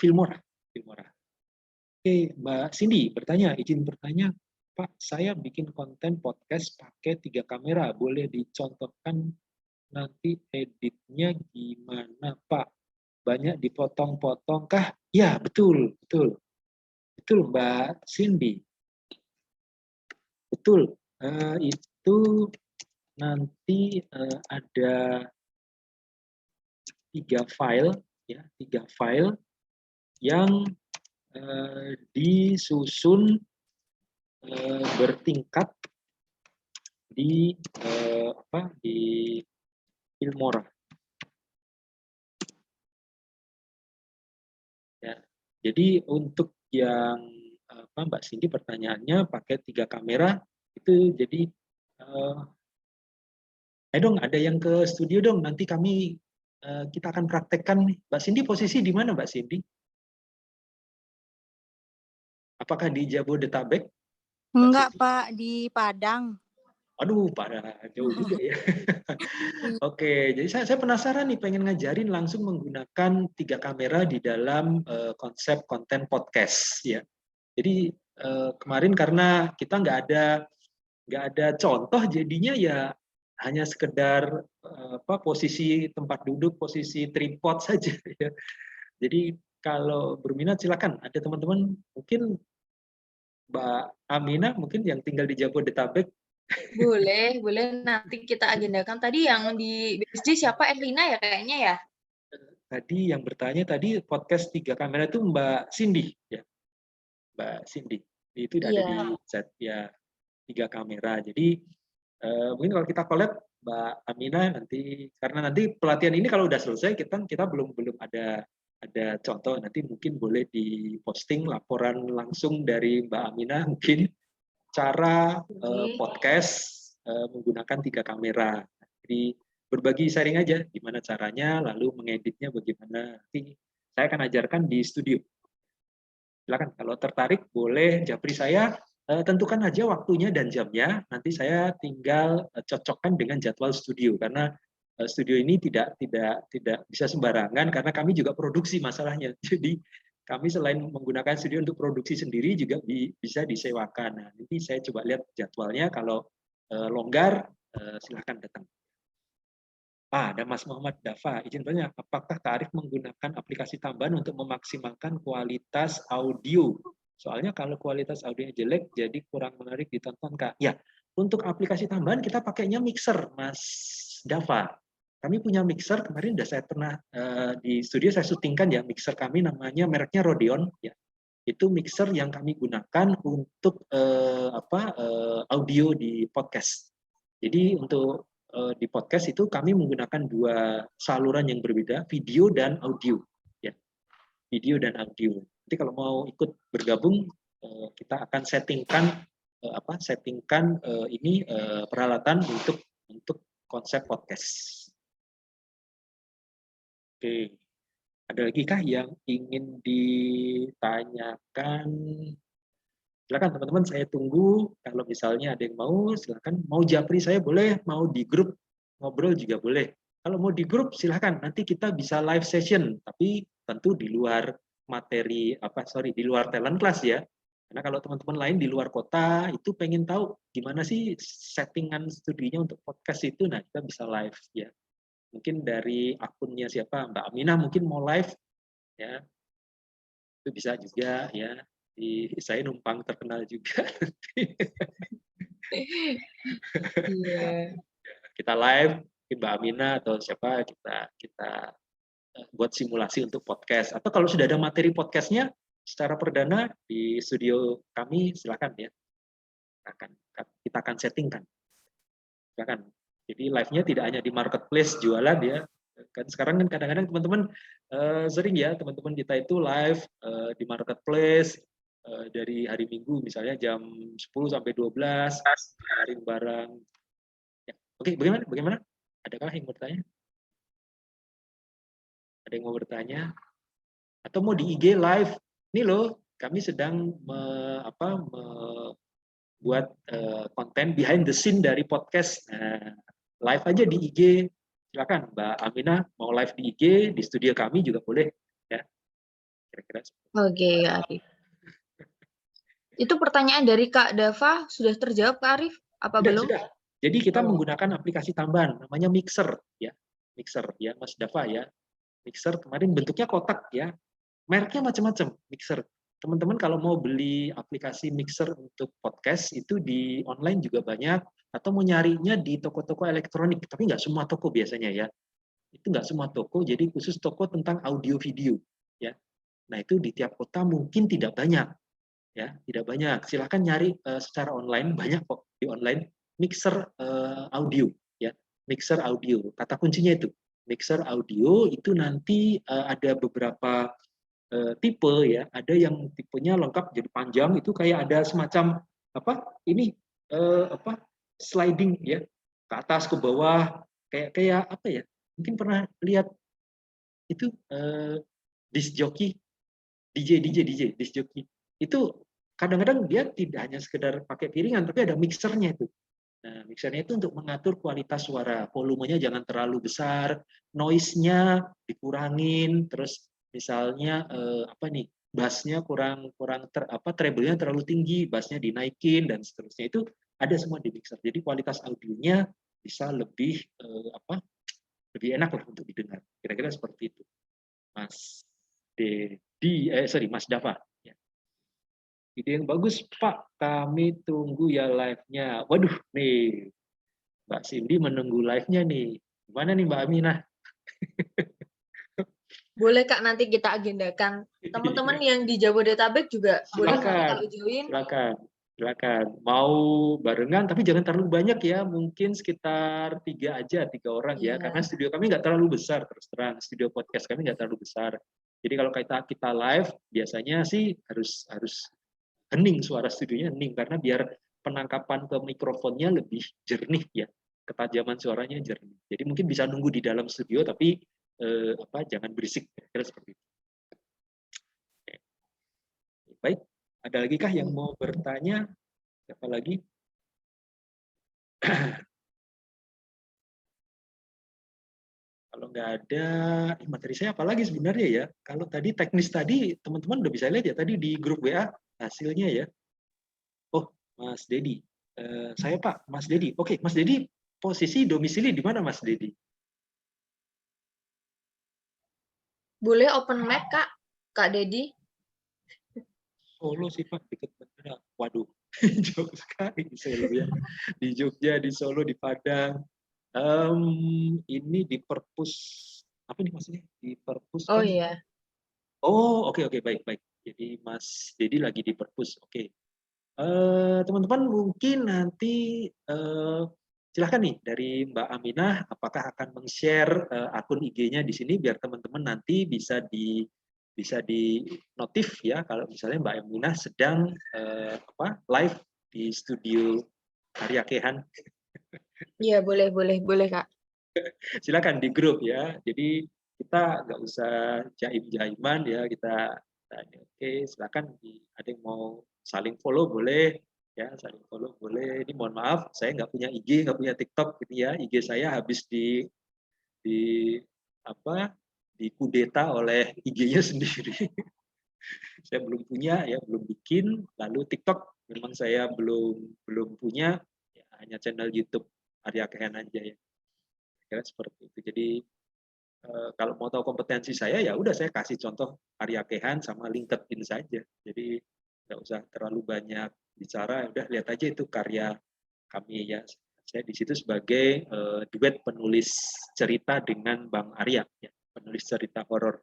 Filmora. Oke, Mbak Cindy izin bertanya, Pak, saya bikin konten podcast pakai 3 kamera, boleh dicontohkan nanti editnya gimana, Pak? Banyak dipotong-potong kah? Ya, betul, betul. Betul, Mbak Cindy. Betul. Itu nanti ada 3 file, ya, 3 file yang disusun bertingkat di di Filmora. Ya. Jadi untuk yang Mbak Cindy pertanyaannya pakai 3 kamera itu jadi dong ada yang ke studio dong, nanti kita akan praktekkan nih. Mbak Cindy posisi di mana Mbak Cindy? Apakah di Jabodetabek? Enggak, Pak, di Padang. Aduh, pada jauh juga ya. Oke, jadi saya penasaran nih, pengen ngajarin langsung menggunakan 3 kamera di dalam konsep konten podcast ya. Jadi kemarin karena kita nggak ada contoh, jadinya ya hanya sekedar posisi tempat duduk, posisi tripod saja ya. Jadi kalau berminat silakan, ada teman-teman mungkin Mbak Amina mungkin yang tinggal di Jabodetabek. Boleh, nanti kita agendakan. Tadi yang di BSD siapa? Erlina ya kayaknya ya? Tadi yang bertanya tadi podcast 3 kamera itu Mbak Cindy ya. Mbak Cindy. Itu ada di chat ya, 3 kamera. Jadi mungkin kalau kita collab Mbak Amina nanti, karena nanti pelatihan ini kalau udah selesai kita belum ada contoh, nanti mungkin boleh diposting laporan langsung dari Mbak Amina mungkin cara podcast menggunakan 3 kamera. Jadi berbagi sharing aja gimana caranya, lalu mengeditnya bagaimana. Nanti saya akan ajarkan di studio. Silakan kalau tertarik boleh japri saya, tentukan aja waktunya dan jamnya, nanti saya tinggal cocokkan dengan jadwal studio, karena studio ini tidak bisa sembarangan karena kami juga produksi masalahnya. Jadi kami selain menggunakan studio untuk produksi sendiri juga bisa disewakan. Nah, nanti saya coba lihat jadwalnya, kalau longgar silakan datang. Ada Mas Muhammad Dafa, izin bertanya, apakah tarif menggunakan aplikasi tambahan untuk memaksimalkan kualitas audio? Soalnya kalau kualitas audionya jelek, jadi kurang menarik ditonton, Kak. Ya, untuk aplikasi tambahan kita pakainya mixer, Mas Dafa. Kami punya mixer, kemarin sudah saya pernah di studio saya syutingkan ya, mixer kami namanya mereknya Rodeon. Ya. Itu mixer yang kami gunakan untuk audio di podcast. Jadi untuk di podcast itu kami menggunakan 2 saluran yang berbeda, video dan audio. Ya, video dan audio. Nanti kalau mau ikut bergabung, kita akan settingkan peralatan untuk konsep podcast. Oke, ada lagi kah yang ingin ditanyakan? Silakan teman-teman, saya tunggu. Kalau misalnya ada yang mau, silakan. Mau japri saya boleh, mau di grup ngobrol juga boleh. Kalau mau di grup silakan. Nanti kita bisa live session, tapi tentu di luar di luar talent class ya. Karena kalau teman-teman lain di luar kota itu pengen tahu gimana sih settingan studionya untuk podcast itu, nah kita bisa live ya. Mungkin dari akunnya siapa, Mbak Aminah mungkin mau live ya, itu bisa juga ya. Saya numpang terkenal juga. Iya. Kita live, mungkin Mbak Aminah atau siapa kita buat simulasi untuk podcast. Atau kalau sudah ada materi podcastnya secara perdana di studio kami, silakan ya. Kita akan settingkan. Silakan. Jadi live-nya tidak hanya di marketplace jualan ya. Kan sekarang kan kadang-kadang teman-teman sering ya teman-teman kita itu live di marketplace dari hari Minggu misalnya jam 10 sampai 12 sharing barang. Ya. Oke, bagaimana? Adakah yang bertanya? Ada yang mau bertanya? Atau mau di IG live? Ini loh, kami sedang membuat konten behind the scene dari podcast. Nah, live aja di IG. Silakan Mbak Aminah mau live di IG, di studio kami juga boleh ya. Kira-kira. Oke, Arif. Itu pertanyaan dari Kak Dava sudah terjawab, Kak Arif? Apa belum? Sudah. Jadi kita menggunakan aplikasi tambahan namanya Mixer ya. Mixer ya, Mas Dava ya. Mixer kemarin bentuknya kotak ya. Mereknya macam-macam Mixer. Teman-teman kalau mau beli aplikasi Mixer untuk podcast itu di online juga banyak, atau mau nyarinya di toko-toko elektronik, tapi nggak semua toko biasanya ya. Itu nggak semua toko, jadi khusus toko tentang audio video ya. Nah itu di tiap kota mungkin tidak banyak ya, tidak banyak. Silakan nyari secara online, banyak kok di online Mixer audio ya. Mixer audio. Kata kuncinya itu Mixer audio. Itu nanti ada beberapa tipe ya, ada yang tipenya lengkap jadi panjang, itu kayak ada semacam ini sliding ya, ke atas ke bawah, kayak apa ya, mungkin pernah lihat itu disc jockey, DJ disc jockey itu kadang-kadang dia tidak hanya sekedar pakai piringan tapi ada mixernya itu. Nah, mixernya itu untuk mengatur kualitas suara, volumenya jangan terlalu besar, noise-nya dikurangin, terus misalnya bassnya kurang treble-nya terlalu tinggi, bassnya dinaikin dan seterusnya, itu ada semua di mixer. Jadi kualitas audionya bisa lebih lebih enak lah untuk didengar. Kira-kira seperti itu, Mas Mas Dava. Ya. Ide yang bagus, Pak. Kami tunggu ya live-nya. Waduh, nih Mbak Cindy menunggu live-nya nih. Gimana nih Mbak Aminah? Boleh Kak, nanti kita agendakan. Teman-teman yang di Jabodetabek juga boleh kalau join. Silakan. Mau barengan, tapi jangan terlalu banyak ya. Mungkin sekitar 3 orang ya. Karena studio kami nggak terlalu besar, terus terang. Studio podcast kami nggak terlalu besar. Jadi kalau kita live, biasanya sih harus hening, suara studionya hening, karena biar penangkapan ke mikrofonnya lebih jernih ya, ketajaman suaranya jernih. Jadi mungkin bisa nunggu di dalam studio tapi jangan berisik, kira seperti itu. Oke. Baik, ada lagi kah yang mau bertanya? Siapa lagi? Kalau nggak ada, materi saya apa lagi sebenarnya ya? Kalau tadi teknis tadi, teman-teman udah bisa lihat ya tadi di grup WA hasilnya ya. Oh, Mas Dedi. Saya Pak, Mas Dedi. Oke, Mas Dedi, posisi domisili di mana Mas Dedi? Boleh open mic Kak Dedi. Solo sih Pak, dekat bandara. Waduh, jauh sekali di Solo ya. Di Jogja, di Solo, di Padang. Ini di Perpus, apa nih maksudnya? Di Perpus kan? Oh iya. Oh, oke, baik. Jadi Mas Dedi lagi di Perpus, oke. Teman-teman mungkin nanti silahkan nih dari Mbak Aminah, apakah akan meng-share akun IG-nya di sini biar teman-teman nanti bisa di notif ya kalau misalnya Mbak Aminah sedang live di studio Karya Kehan. Iya, boleh Kak. Silakan di grup ya. Jadi kita nggak usah jaim-jaiman ya, kita oke, silakan ada yang mau saling follow boleh ya, saling follow boleh. Ini mohon maaf saya nggak punya IG, nggak punya TikTok gitu ya. IG saya habis di kudeta oleh IG-nya sendiri. Saya belum punya ya, belum bikin. Lalu TikTok memang saya belum punya, ya, hanya channel YouTube Arya Kehen aja ya. Kira seperti itu. Jadi kalau mau tahu kompetensi saya ya udah saya kasih contoh Arya Kehan sama LinkedIn saja. Jadi nggak usah terlalu banyak bicara, udah lihat aja itu karya kami ya. Saya di situ sebagai duet penulis cerita dengan Bang Arya, ya, penulis cerita horor.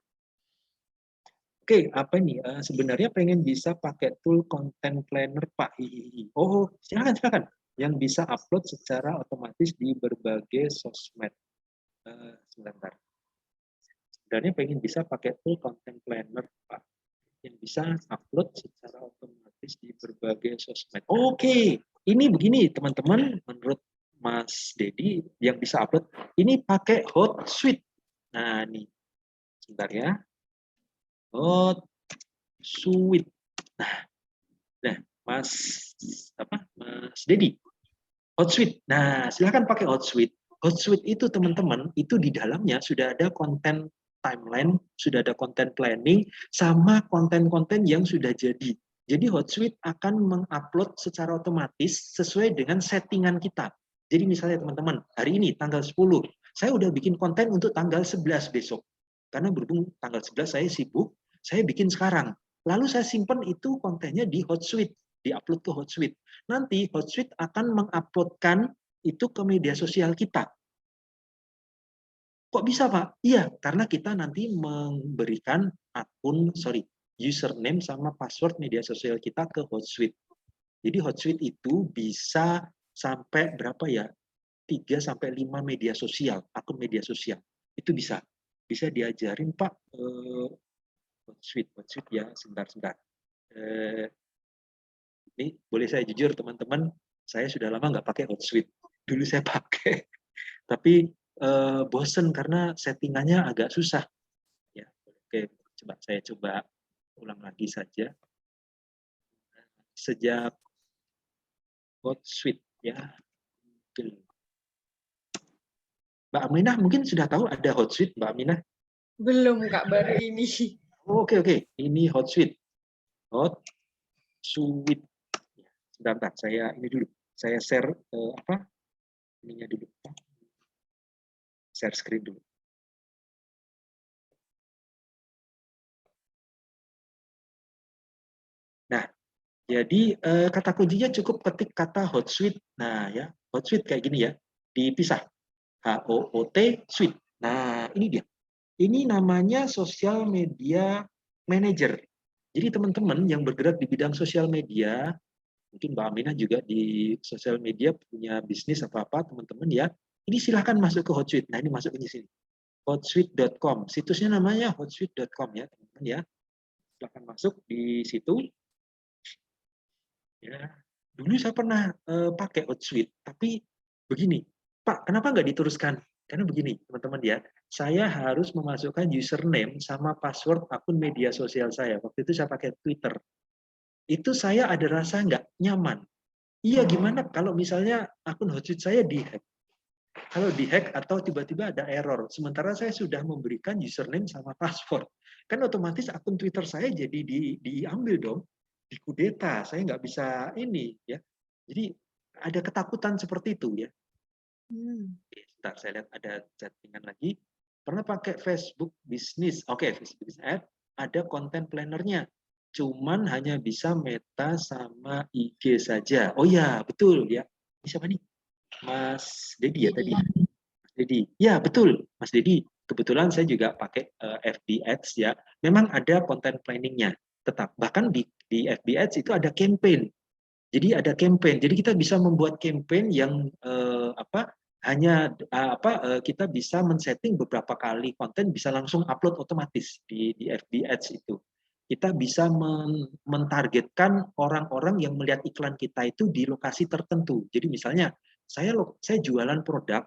Oke, apa nih? Sebenarnya pengen bisa pakai tool content planner, Pak. Hihihi. Oh, silakan. Yang bisa upload secara otomatis di berbagai sosmed. Sebentar. Sebenarnya pengen bisa pakai tool content planner, Pak. Yang bisa upload secara otomatis di berbagai sosmed. Oke, ini begini teman-teman, menurut Mas Dedi yang bisa upload, ini pakai Hotsuite. Nah, nih. Sebentar ya. Hotsuite. Nah, Mas Dedi, Hotsuite. Nah, silahkan pakai Hotsuite. Hotsuite itu teman-teman, itu di dalamnya sudah ada konten timeline, sudah ada konten planning, sama konten-konten yang sudah jadi. Jadi Hotsuite akan mengupload secara otomatis sesuai dengan settingan kita. Jadi misalnya teman-teman, hari ini tanggal 10, saya udah bikin konten untuk tanggal 11 besok. Karena berhubung tanggal 11 saya sibuk, saya bikin sekarang. Lalu saya simpan itu kontennya di Hotsuite, di-upload ke Hotsuite. Nanti Hotsuite akan menguploadkan itu ke media sosial kita. Kok bisa, Pak? Iya, karena kita nanti memberikan username sama password media sosial kita ke Hotsuite. Jadi Hotsuite itu bisa sampai berapa ya? 3 sampai 5 media sosial, akun media sosial. Itu bisa. Bisa diajarin, Pak. Hotsuite ya, sebentar. Ini boleh saya jujur teman-teman, saya sudah lama nggak pakai Hotsuite. Dulu saya pakai, tapi bosen karena settingannya agak susah. Ya, oke, saya coba ulang lagi saja. Sejak Hotsuite ya, Mbak Aminah mungkin sudah tahu ada Hotsuite, Mbak Aminah? Belum Kak, baru ini. Oke, ini Hotsuite. Hotsuite. Sebentar, saya ini dulu. Saya share ininya dulu. Share screen dulu. Nah, jadi kata kuncinya cukup ketik kata Hotsuite. Nah, ya, Hotsuite kayak gini ya, dipisah. HOOT Suite. Nah, ini dia. Ini namanya Social Media Manager. Jadi teman-teman yang bergerak di bidang sosial media, mungkin Mbak Aminah juga di sosial media punya bisnis apa-apa, teman-teman ya, ini silahkan masuk ke Hotsuite. Nah, ini masuk ke sini. Hotsuite.com. Situsnya namanya hotsuite.com ya, teman-teman ya. Silahkan masuk di situ. Ya, dulu saya pernah pakai Hotsuite, tapi begini, Pak, kenapa nggak diteruskan? Karena begini, teman-teman ya, saya harus memasukkan username sama password akun media sosial saya. Waktu itu saya pakai Twitter. Itu saya ada rasa nggak nyaman. Iya, gimana kalau misalnya akun Hotsuite saya dihack? Kalau dihack atau tiba-tiba ada error, sementara saya sudah memberikan username sama password, kan otomatis akun Twitter saya jadi diambil dong, dikudeta, saya nggak bisa ini ya. Jadi ada ketakutan seperti itu ya. Sebentar, saya lihat ada chattingan lagi. Pernah pakai Facebook Business. Oke, Facebook Business Ad, ada content planner-nya. Cuman hanya bisa Meta sama IG saja. Oh ya, betul ya. Ini siapa nih? Mas Dedi ya tadi. Mas Dedi. Ya, betul. Mas Dedi. Kebetulan saya juga pakai FB Ads ya. Memang ada content planning-nya. Tetap bahkan di FB Ads itu ada campaign. Jadi ada campaign. Jadi kita bisa membuat campaign yang kita bisa men-setting beberapa kali konten bisa langsung upload otomatis di FB Ads itu. Kita bisa mentargetkan orang-orang yang melihat iklan kita itu di lokasi tertentu. Jadi misalnya saya jualan produk,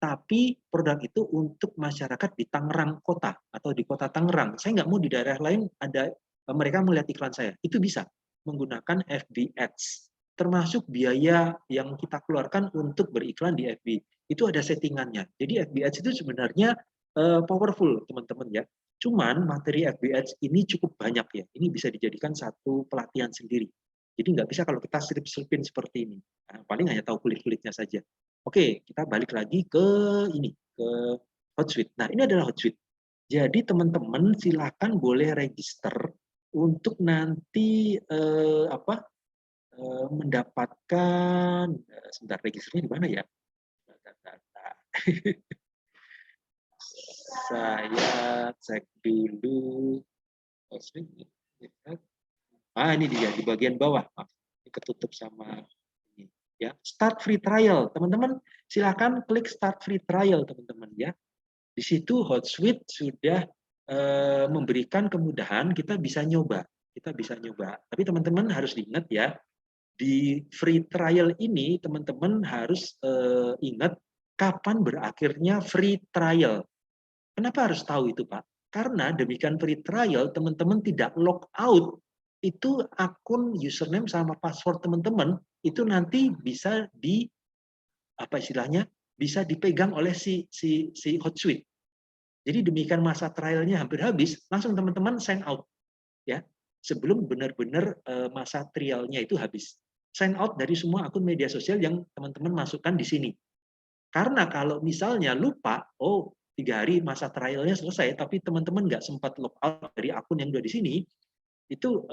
tapi produk itu untuk masyarakat di Tangerang kota atau di kota Tangerang. Saya nggak mau di daerah lain ada mereka melihat iklan saya. Itu bisa menggunakan FB Ads. Termasuk biaya yang kita keluarkan untuk beriklan di FB. Itu ada settingannya. Jadi FB Ads itu sebenarnya powerful teman-teman ya. Cuman materi FB Ads ini cukup banyak ya. Ini bisa dijadikan satu pelatihan sendiri. Jadi nggak bisa kalau kita selip-selipin seperti ini. Nah, paling hanya tahu kulit-kulitnya saja. Oke, kita balik lagi ke ini, ke Hotsuite. Nah, ini adalah Hotsuite. Jadi teman-teman silakan boleh register untuk nanti mendapatkan sebentar, registernya di mana ya? Saya cek dulu. Ini dia di bagian bawah. Ini ketutup sama ini ya. Start free trial. Teman-teman silakan klik start free trial teman-teman ya. Di situ Hotsuite sudah memberikan kemudahan kita bisa nyoba. Kita bisa nyoba. Tapi teman-teman harus diingat ya, di free trial ini teman-teman harus ingat kapan berakhirnya free trial. Kenapa harus tahu itu, Pak? Karena demikian free trial, teman-teman tidak log out. Itu akun username sama password teman-teman itu nanti bisa bisa dipegang oleh si Hotsuite. Jadi demikian masa trialnya hampir habis, langsung teman-teman sign out ya. Sebelum benar-benar masa trialnya itu habis. Sign out dari semua akun media sosial yang teman-teman masukkan di sini. Karena kalau misalnya lupa, 3 hari masa trialnya selesai, tapi teman-teman nggak sempat log out dari akun yang udah di sini, itu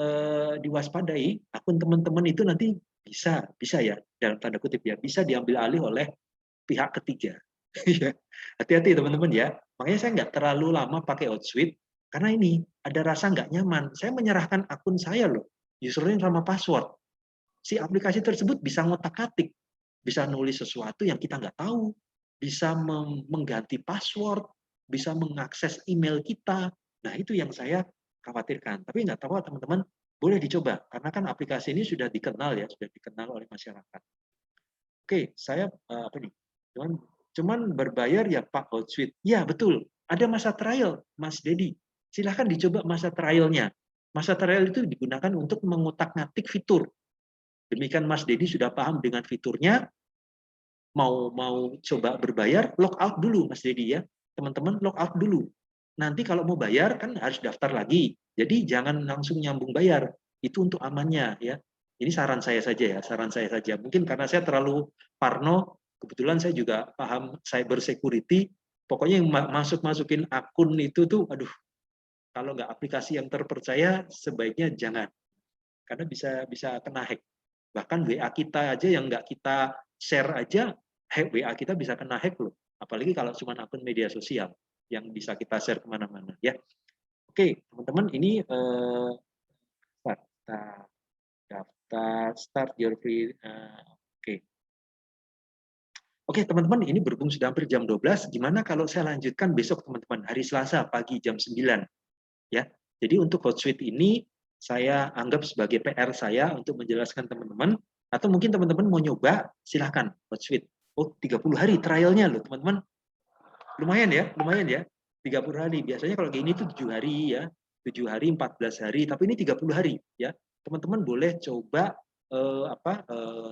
diwaspadai, akun teman-teman itu nanti bisa ya, dalam tanda kutip ya, bisa diambil alih oleh pihak ketiga. Hati-hati teman-teman ya. Makanya saya nggak terlalu lama pakai Hotsuite, karena ini ada rasa nggak nyaman. Saya menyerahkan akun saya loh, username sama password. Si aplikasi tersebut bisa ngotak-atik, bisa nulis sesuatu yang kita nggak tahu, bisa mengganti password, bisa mengakses email kita. Nah, itu yang saya khawatirkan. Tapi nggak tahu teman-teman, boleh dicoba. Karena kan aplikasi ini sudah dikenal ya, sudah dikenal oleh masyarakat. Oke, saya cuman berbayar ya Pak Hotsuite. Ya, betul. Ada masa trial, Mas Dedi. Silahkan dicoba masa trialnya. Masa trial itu digunakan untuk mengotak-ngatik fitur. Demikian Mas Dedi sudah paham dengan fiturnya, mau coba berbayar, log out dulu Mas Dedi ya. Teman-teman log out dulu. Nanti kalau mau bayar kan harus daftar lagi. Jadi jangan langsung nyambung bayar. Itu untuk amannya ya. Ini saran saya saja ya, saran saya saja. Mungkin karena saya terlalu parno, kebetulan saya juga paham cyber security. Pokoknya yang masukin akun itu tuh, aduh, kalau nggak aplikasi yang terpercaya sebaiknya jangan. Karena bisa kena hack. Bahkan WA kita aja yang nggak kita share aja, WA kita bisa kena hack loh. Apalagi kalau cuma akun media sosial yang bisa kita share kemana-mana ya. Oke, teman-teman, ini start your free. Oke, teman-teman, ini berhubung sudah hampir jam 12. Gimana kalau saya lanjutkan besok, teman-teman, hari Selasa pagi jam 9 ya. Jadi untuk Hotsuite ini saya anggap sebagai PR saya untuk menjelaskan teman-teman, atau mungkin teman-teman mau nyoba, silahkan Hotsuite. 30 hari trialnya loh teman-teman. Lumayan ya. 30 hari. Biasanya kalau gini itu 7 hari ya. 7 hari, 14 hari, tapi ini 30 hari ya. Teman-teman boleh coba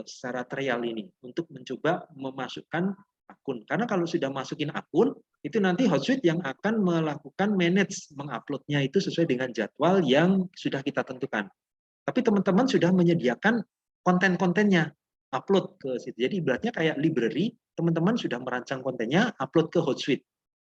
secara trial ini untuk mencoba memasukkan akun. Karena kalau sudah masukin akun, itu nanti Hotsuite yang akan melakukan manage menguploadnya itu sesuai dengan jadwal yang sudah kita tentukan. Tapi teman-teman sudah menyediakan konten-kontennya, upload ke situ. Jadi ibaratnya kayak library, teman-teman sudah merancang kontennya, upload ke Hotsuite.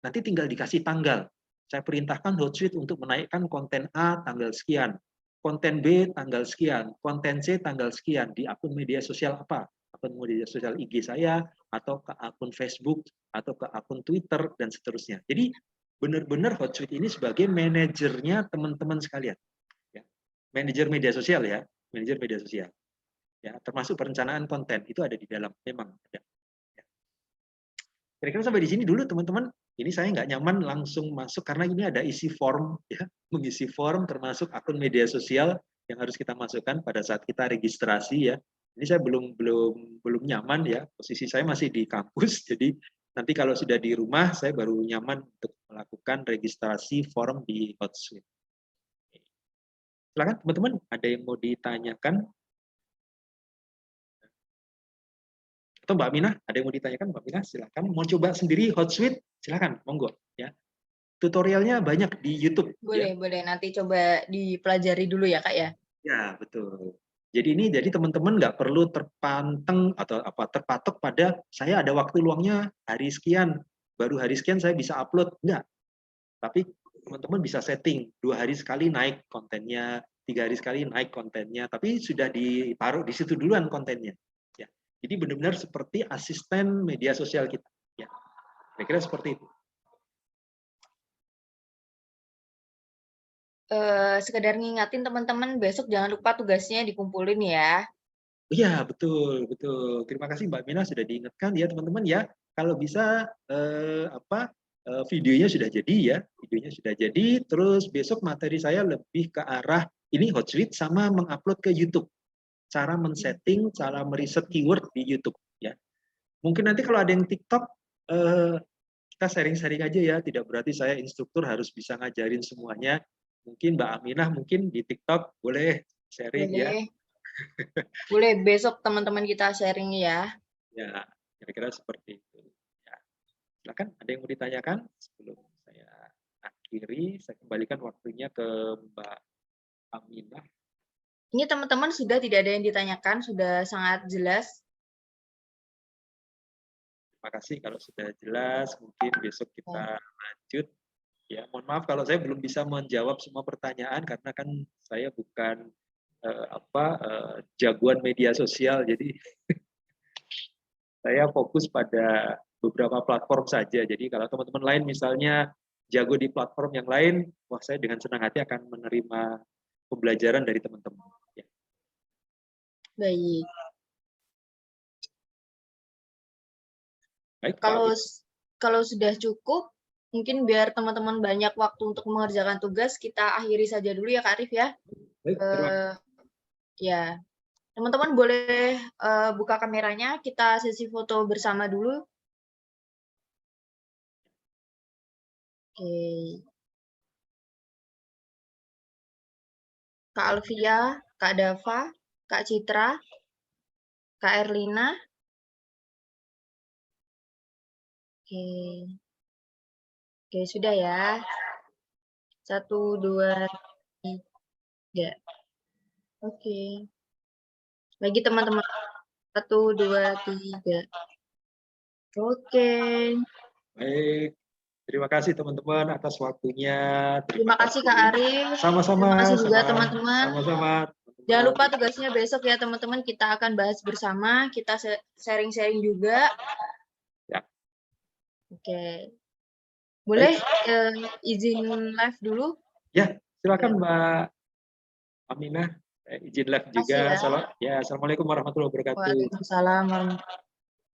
Nanti tinggal dikasih tanggal. Saya perintahkan Hotsuite untuk menaikkan konten A tanggal sekian, konten B tanggal sekian, konten C tanggal sekian di akun media sosial apa? Akun media sosial IG saya, atau ke akun Facebook, atau ke akun Twitter, dan seterusnya. Jadi benar-benar Hotsuite ini sebagai manajernya teman-teman sekalian. Ya. Manajer media sosial ya, manajer media sosial. Ya, termasuk perencanaan konten itu ada di dalam, memang ada. Ya. Kira-kira sampai di sini dulu teman-teman. Ini saya nggak nyaman langsung masuk karena ini ada isi form, ya, mengisi form termasuk akun media sosial yang harus kita masukkan pada saat kita registrasi ya. Ini saya belum nyaman ya, posisi saya masih di kampus, jadi nanti kalau sudah di rumah saya baru nyaman untuk melakukan registrasi form di Hotsuite. Silakan teman-teman, ada yang mau ditanyakan? Atau Mbak Mina, ada yang mau ditanyakan Mbak Mina? Silakan. Mau coba sendiri Hotsuite? Silakan, monggo ya. tutorialnya banyak di YouTube. Boleh, boleh. Nanti coba dipelajari dulu ya, Kak ya. Ya, betul. Jadi teman-teman nggak perlu terpatok pada saya ada waktu luangnya hari sekian, baru hari sekian saya bisa upload. Enggak. Tapi teman-teman bisa setting 2 hari sekali naik kontennya, 3 hari sekali naik kontennya, tapi sudah ditaruh di situ duluan kontennya. Ya. Jadi benar-benar seperti asisten media sosial kita. Ya. Kira-kira seperti itu. Sekedar ngingatin teman-teman besok jangan lupa tugasnya dikumpulin ya. Iya, betul, betul. Terima kasih Mbak Mina sudah diingatkan ya teman-teman ya. Kalau bisa videonya sudah jadi ya, videonya sudah jadi. Terus besok materi saya lebih ke arah ini Hotsuite sama mengupload ke YouTube. Cara men-setting, cara meriset keyword di YouTube ya. Mungkin nanti kalau ada yang TikTok kita sharing-sharing aja ya. Tidak berarti saya instruktur harus bisa ngajarin semuanya. Mungkin Mbak Aminah mungkin di TikTok boleh sharing ya. Boleh. Boleh besok teman-teman kita sharing ya. Ya, kira-kira seperti itu. Ya. Silakan, ada yang mau ditanyakan sebelum saya akhiri? Saya kembalikan waktunya ke Mbak Aminah. Ini teman-teman sudah tidak ada yang ditanyakan, sudah sangat jelas. Terima kasih kalau sudah jelas. Mungkin besok kita lanjut. Ya, mohon maaf kalau saya belum bisa menjawab semua pertanyaan karena kan saya bukan jagoan media sosial, jadi saya fokus pada beberapa platform saja. Jadi kalau teman-teman lain misalnya jago di platform yang lain, wah saya dengan senang hati akan menerima pembelajaran dari teman-teman. Ya. Baik. Baik, kalau sudah cukup, mungkin biar teman-teman banyak waktu untuk mengerjakan tugas, kita akhiri saja dulu ya Kak Arif ya. Baik, terima kasih. Ya, teman-teman boleh buka kameranya, kita sesi foto bersama dulu. Oke. Kak Alvia, Kak Dava, Kak Citra, Kak Erlina. Oke. Oke, sudah ya. 1, 2, 3. Oke. Lagi teman-teman. 1, 2, 3. Oke. Baik. Terima kasih teman-teman atas waktunya. Terima kasih Kak Arif. Sama-sama. Terima kasih juga teman-teman. Sama-sama. Jangan lupa tugasnya besok ya teman-teman. Kita akan bahas bersama. Kita sharing-sharing juga. Ya. Oke. Boleh izin live dulu? Ya, silakan Mbak Aminah. Izin live juga. Ya. Ya, assalamualaikum warahmatullahi wabarakatuh. Waalaikumsalam warahmatullahi wabarakatuh.